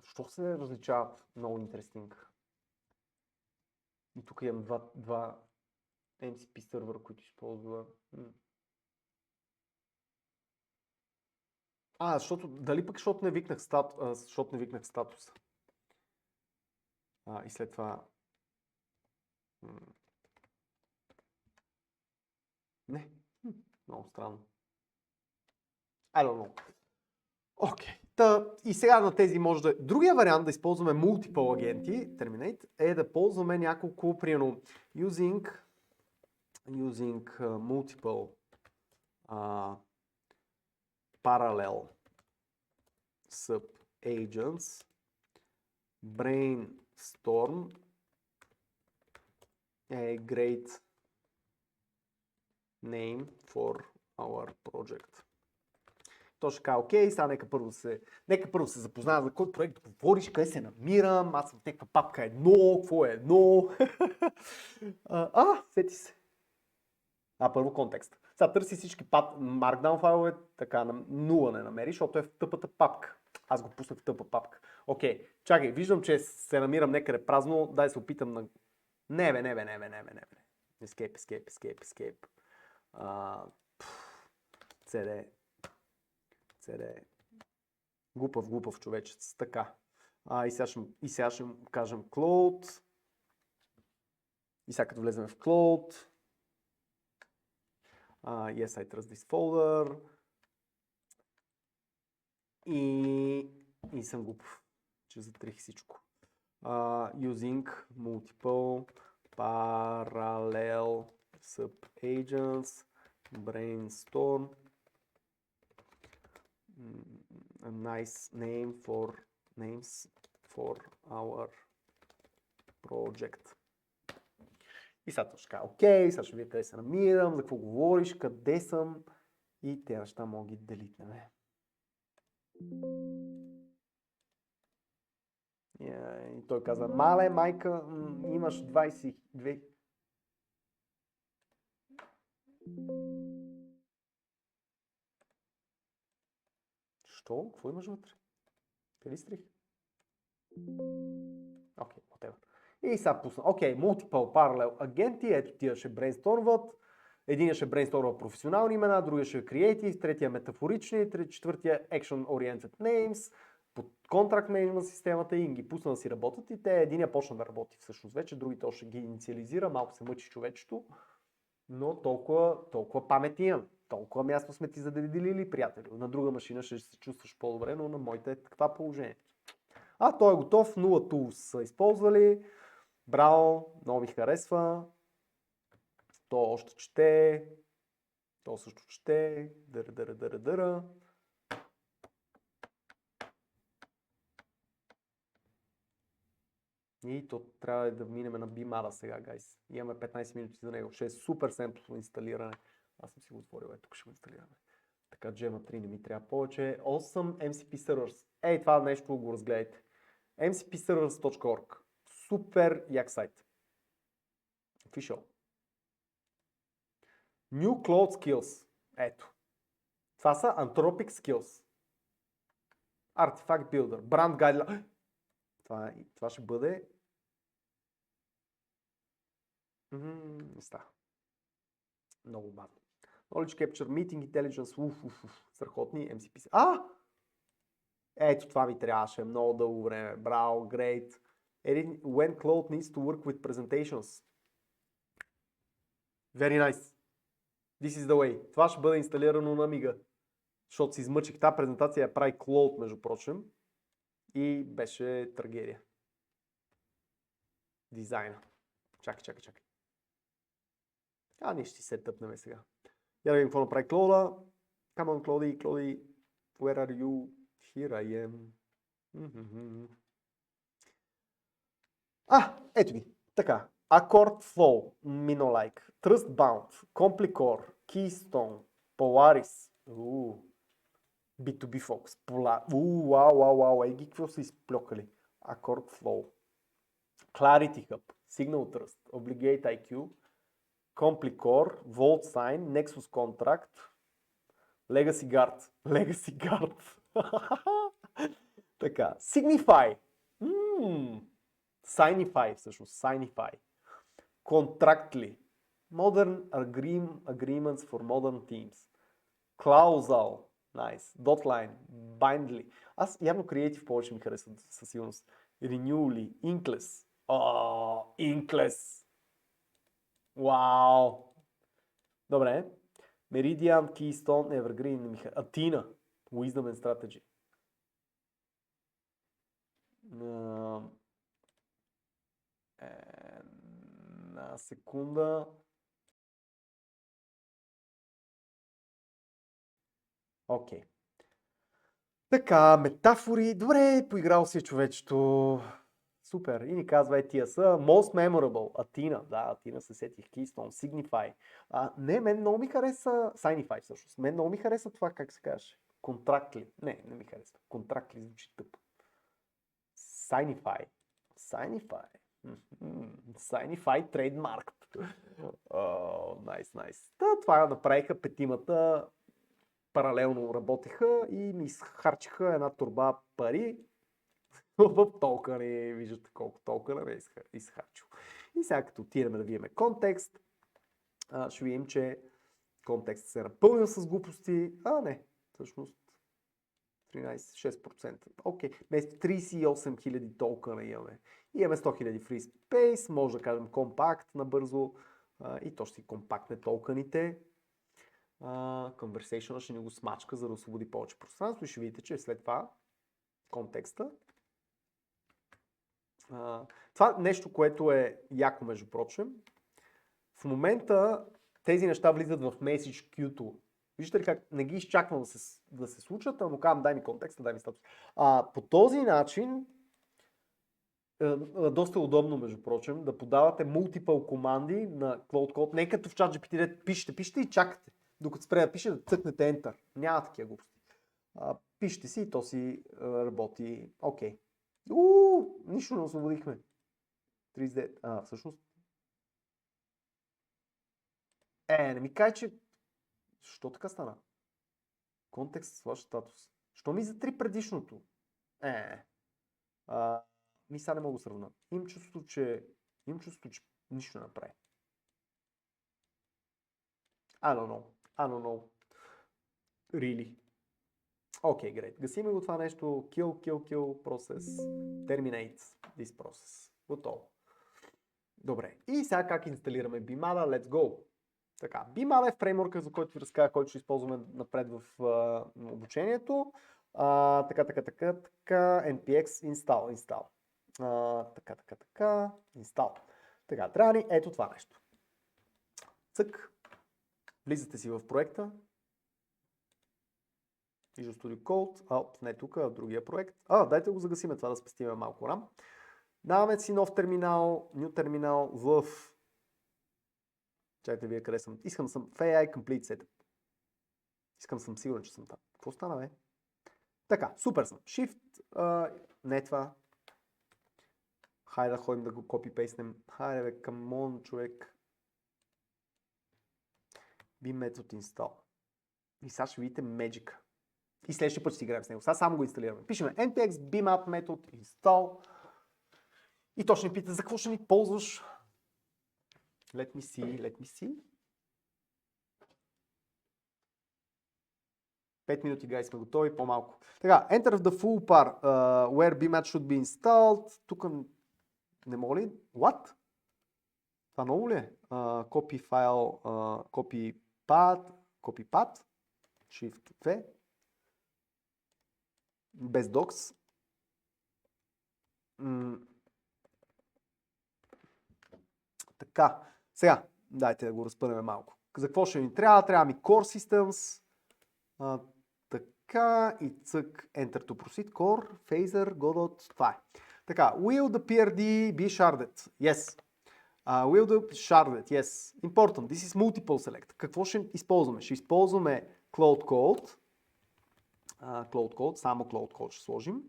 Speaker 2: Що се различават? Много интересинг. И тук имам два MCP сервера, които използва. Дали пък, защото не викнах статуса. И след това... Не. Много странно. I don't know. Окей. И сега на тези може да... Другия вариант да използваме multiple агенти, Terminate, е да ползваме няколко, примерно, using multiple parallel sub-agents, brainstorm a great name for our project. Точно така, окей, сега нека първо се запозная за кой проект говориш, къде се намирам, аз съм в някаква папка едно, какво е едно. Сети се. Първо контекст. Сега търси всички Markdown файлове, така на 0 не намери, защото е в тъпата папка. Аз го пуснах в тъпа папка. Окей, чакай, виждам, че се намирам някъде празно, дай се опитам на... Не. Escape. CD. Глупав човечец. Така. И сега ще кажем Cloud. И сега като влезем в Cloud. Yes, I trust this folder. И съм глупав, че затрих всичко. Using multiple parallel Sub-agents, brainstorm, a nice names for our project. И сега ще кажа, окей, сега ще видя къде се намирам, за какво говориш, къде съм и тези неща мога ги делитнем. И той каза, мале, майка, имаш 22. Що? Какво имаш вътре? Къде стрих? Окей, whatever. И сега пусна. Окей, multiple parallel агенти, ето тия ще брейнстормват. Единия ще брейнстормва професионални имена, другия ще е creative, третия метафорични, четвъртия action oriented names, под контракт менеджмент системата и ги пусна да си работят и те единия почна да работи всъщност вече, другите още ги инициализира, малко се мъчи човечето, но толкова памет имам. Толкова място сме ти заделили, приятелю. На друга машина ще се чувстваш по-добре, но на моята е това положение. Той е готов, 0 tools са използвали. Браво, много ми харесва. То още чете. То също чете. Дъра. И то трябва да минем на BIMADA сега, гайс. Имаме 15 минути за него. Ще е супер семпло инсталиране. Аз съм си го отворил, тук ще го инсталираме. Така, Gemma 3 не ми трябва повече. Awesome MCP Servers. Това нещо го разгледайте. mcpservers.org. Супер як сайт. Official. New Cloud Skills. Ето. Това са Anthropic Skills. Artifact Builder. Brand Guideline. Това ще бъде... Не става. Много бавно. Knowledge Capture, Meeting Intelligence. Страхотни MCP. Ето това ми трябваше много дълго време. Браво, great. When Cloud needs to work with presentations. Very nice. This is the way. Това ще бъде инсталирано на мига. Защото си измъчих. Тази презентация я прави Cloud, между прочим. И беше трагедия. Дизайна. Чакай. Ние ще си се тъпнем сега. Я да видим какво направи Cloud. Come on, Cloudy. Where are you? Here I am. Ето ги. Така. Accord Flow, Minolike, Trustbound, Complicore, Keystone, Polaris. B2B Fox. Вау. Ги какво са изплюкали? Accord Flow. Clarity Hub, Signal Trust, Obligate IQ, Complicore, VaultSign, Nexus Contract, Legacy Guard. Така. Signify. Signify всъщност. Contractly. Modern Agreements for Modern Teams. Clausal. Nice. Dotline. Bindly. Аз явно Creative повече ми харесва със сигурност. Renewly. Inkless. Inkless. Вау. Добре. Meridian, Keystone, Evergreen. Athena. Wisdom and Strategy. Една секунда. Окей. Така, метафори. Добре, поиграл си човечето. Супер. И ни казва, тия са Most Memorable. Athena. Да, Athena се сетих. Keystone. Signify. Мен много ми хареса... Signify всъщност. Мен много ми хареса това, как се каже. Contractly. Не ми хареса. Contractly звучи тъпо. Signify. Signify trademarked. Nice. Това направиха петимата. Паралелно работеха и ми изхарчиха една торба пари в токени. Виждате колко токена ме изхарчил. И сега като отидем да видим контекст, ще видим, че контекстът се е напълнил с глупости. Не, всъщност 6%. Окей, вместо 38 000 токена имаме. Имаме 100 000 free space, може да кажем компакт набързо и то ще си компактне токените. Conversation ще ни го смачка, за да освободи повече пространство и ще видите, че след това контекста. Това нещо, което е яко между прочим, в в момента тези неща влизат в Message Queue-то. Виждате ли как не ги изчаквам да се случат, а му казвам дай ми контекста, дай ми статус. По този начин доста удобно, между прочим, да подавате multiple команди на Cloud Code. Не като в ChatGPT пишете и чакате. Докато спре да пише, да цъкнете Enter. Няма такива глупости. Пишете си и то си работи. Окей. Нищо не освободихме. 39. Всъщност. Не ми кай, че... Що така стана? Контекст, слаш статус. Що ми за 3 предишното? Ми сега не мога да сравна. Имам чувство, че нищо не направи. I don't know. Really. Окей, great. Гасиме го това нещо. Kill process. Terminate this process. Готово. Добре. И сега как инсталираме BIMADA? Let's go. Така, BIMADA е фреймворка, за който ви разказах, който ще използваме напред в обучението. Така. npx install. Install. Така, трябва ни ето това нещо. Цък. Влизате си в проекта. Visual Studio Code. Не тук, а в другия проект. Дайте го загасиме това, да спестиме малко RAM. Даваме си нов терминал, new терминал в... Чакайте вие къде съм. Искам съм в AI Complete Setup. Искам съм сигурен, че съм там. Какво стана, бе? Така, супер съм. Shift, не това. Хайде да ходим да го копипейснем. Хайде бе, come on, човек. BIM method install. И сега ще видите Magic. И следващия път ще си играем с него. Сега само го инсталираме. Пишеме npx BIMAD method install. И точно ни пита за какво ще ни ползваш. Let me see. 5 минути, гай, сме готови, по-малко. Така, enter the full par where BIMAD should be installed. Тук не мога ли? What? Това ново ли е? Copy file, copy path, Shift V, без docs. Така, сега, дайте да го разпънем малко. За какво ще ни трябва? Трябва ми Core Systems. Така, и цък, Enter to proceed, Core, Phaser, Godot, това е. Така, will the PRD be sharded? Yes. Will the sharded? Yes. Important, this is multiple select. Какво ще използваме? Ще използваме Cloud Code. Само Cloud Code ще сложим.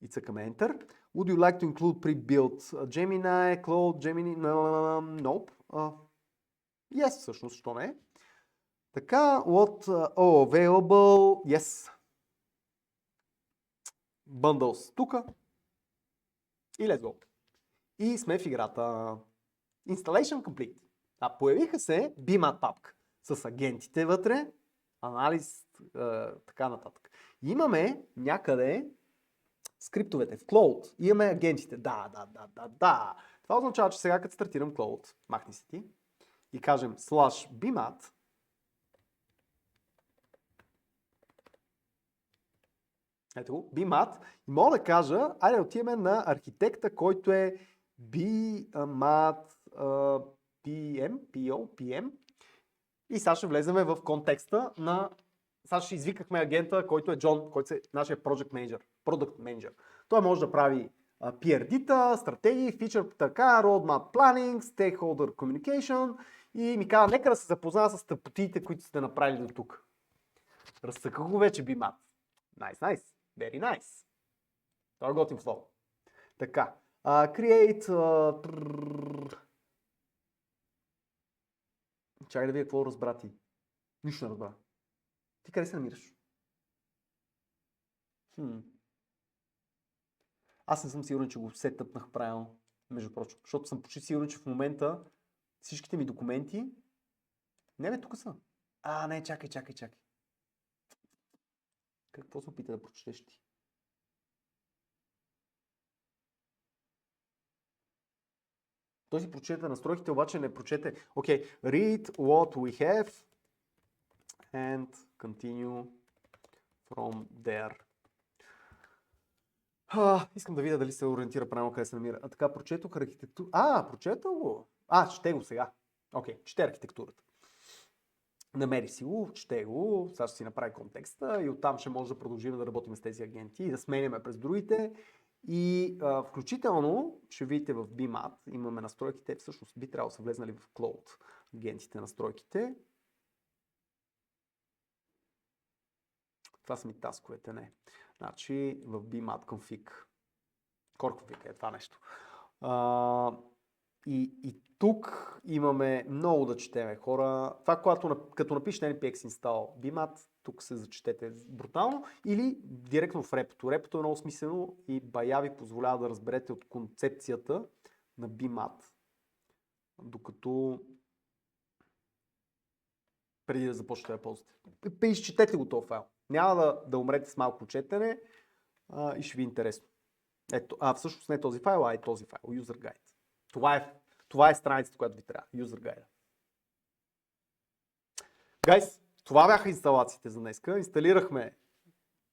Speaker 2: И цъкаме Enter. Would you like to include pre-built Gemini, Cloud, Gemini? Nope. Yes, всъщност, що не? Така, what available? Yes. Bundles тука. И let's go. И сме в играта. Installation complete. Появиха се BIMAD папка с агентите вътре, анализ, така нататък. Имаме някъде скриптовете в Cloud. Имаме агентите. Да. Това означава, че сега като стартирам Cloud, махни се ти, и кажем /BIMAD, ето го, BIMAD, и мога да кажа, айде отиваме на архитекта, който е BIMAD PM. И сега ще влеземе в контекста на... Сега ще извикахме агента, който е Джон, който е нашия Product Manager. Той може да прави PRD-та, стратегии, фичър, така, roadmap planning, stakeholder communication и ми казва, нека да се запозная с тъпотиите, които сте направили до тук. Разцъках го вече BIMAD. Nice. Very nice. Това е готин флоу. Така. Create... Чакай да видя какво разбра ти. Нищо не разбра. Ти къде се намираш? Аз не съм сигурен, че го сетъпнах правилно, между прочим. Защото съм почти сигурен, че в момента всичките ми документи... Не, тук са. Не, чакай. Какво се опита да прочетеш ти? Той си прочете настройките, обаче не прочете. Окей, read what we have and continue from there. Искам да видя дали се ориентира правилно къде се намира. Така, прочетох архитектура. Прочетох го. Ще го сега. Окей, чете архитектурата. Намери си го, чете го, сега ще си направи контекста и оттам ще може да продължим да работим с тези агенти и да сменяме през другите. И включително, ще видите в BMAT, имаме настройките, всъщност би трябвало да са влезнали в Cloud агентите настройките. Това са ми тасковете, не. Значи в BMAT config, core config е това нещо. И тук имаме много да четеме хора. Това, като напишете npx install BMAT, тук се зачетете брутално или директно в репото. Репото е много смислено и бая ви позволява да разберете от концепцията на BMAT. Докато преди да започнете да ползвате. Изчетете го този файл. Няма да умрете с малко четене и ще ви е интересно. Ето, всъщност не този файл, а и този файл. User Guide. Това е страницата, която ви трябва. User Guide. Гайс, това бяха инсталациите за днеска. Инсталирахме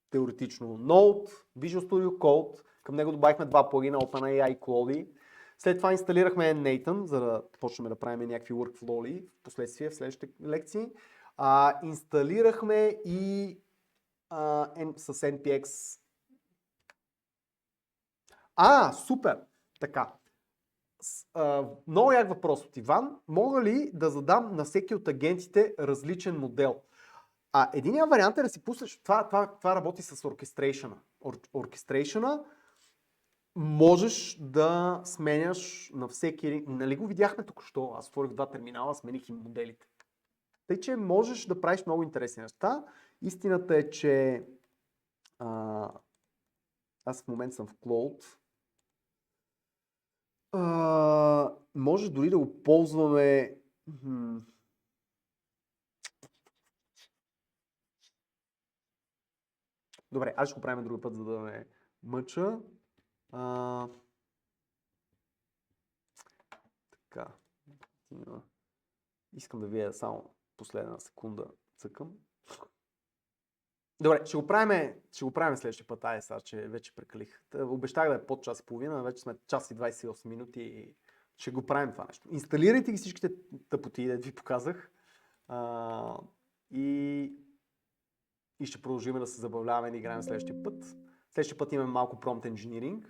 Speaker 2: теоретично Node, Visual Studio Code. Към него добавихме два плагина OpenAI и Claude. След това инсталирахме Nathan, за да почнем да правим някакви workflow в последствие в следващите лекции. Инсталирахме и с NPX. Супер! Така. Много як въпрос от Иван. Мога ли да задам на всеки от агентите различен модел? Единият вариант е да си пуснеш. Това работи с оркестрейшъна. Оркестрейшъна можеш да сменяш на всеки. Нали го видяхме току-що? Аз отворих два терминала, смених им моделите. Тъй, че можеш да правиш много интересни неща. Истината е, че аз в момента съм в Cloud. Може дори да го ползваме. Добре, аз ще го правим друг път, за да ме мъча. Така. Искам да видя само последна секунда. Цъкам. Добре, ще го правим следващия път. Сега, че вече прекалих. Обещах да е под час и половина, вече сме час и 28 минути и ще го правим това нещо. Инсталирайте ги всичките тъпоти, да ви показах. И ще продължим да се забавляваме и играем следващия път. Следващия път имаме малко prompt engineering.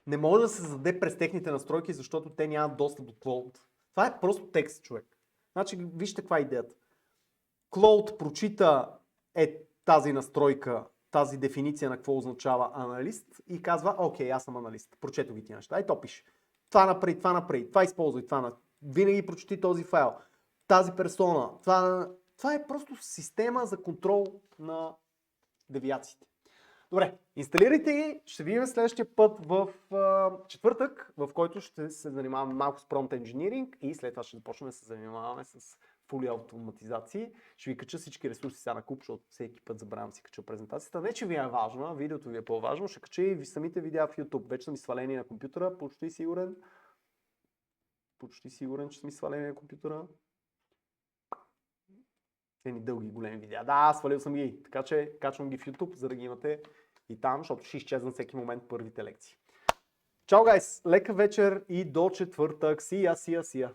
Speaker 2: Не може да се зададе през техните настройки, защото те нямат достъп до Cloud. Това е просто текст, човек. Значи, вижте каква е идеята. Cloud прочита тази настройка, тази дефиниция на какво означава аналист и казва, окей, аз съм аналист. Прочето ги тия неща. То пише. Това направи, това използвай, винаги прочети този файл. Тази персона. Това е просто система за контрол на девиациите. Добре, инсталирайте ги, ще видим следващия път в четвъртък, в който ще се занимаваме малко с Prompt Engineering и след това ще започнем да се занимаваме с Fully автоматизации. Ще ви кача всички ресурси сега на куп, защото всеки път забравям си кача презентацията. Не, че ви е важно, видеото ви е по-важно, ще кача и самите видеа в YouTube. Вече са ми свалени на компютъра, почти сигурен, че са ми свалени на компютъра. Едни дълги големи видеа. Да, свалил съм ги, така че качвам ги в YouTube, за да ги имате и там, защото ще изчезнат всеки момент първите лекции. Чао, гайс! Лека вечер и до четвъртък. See ya!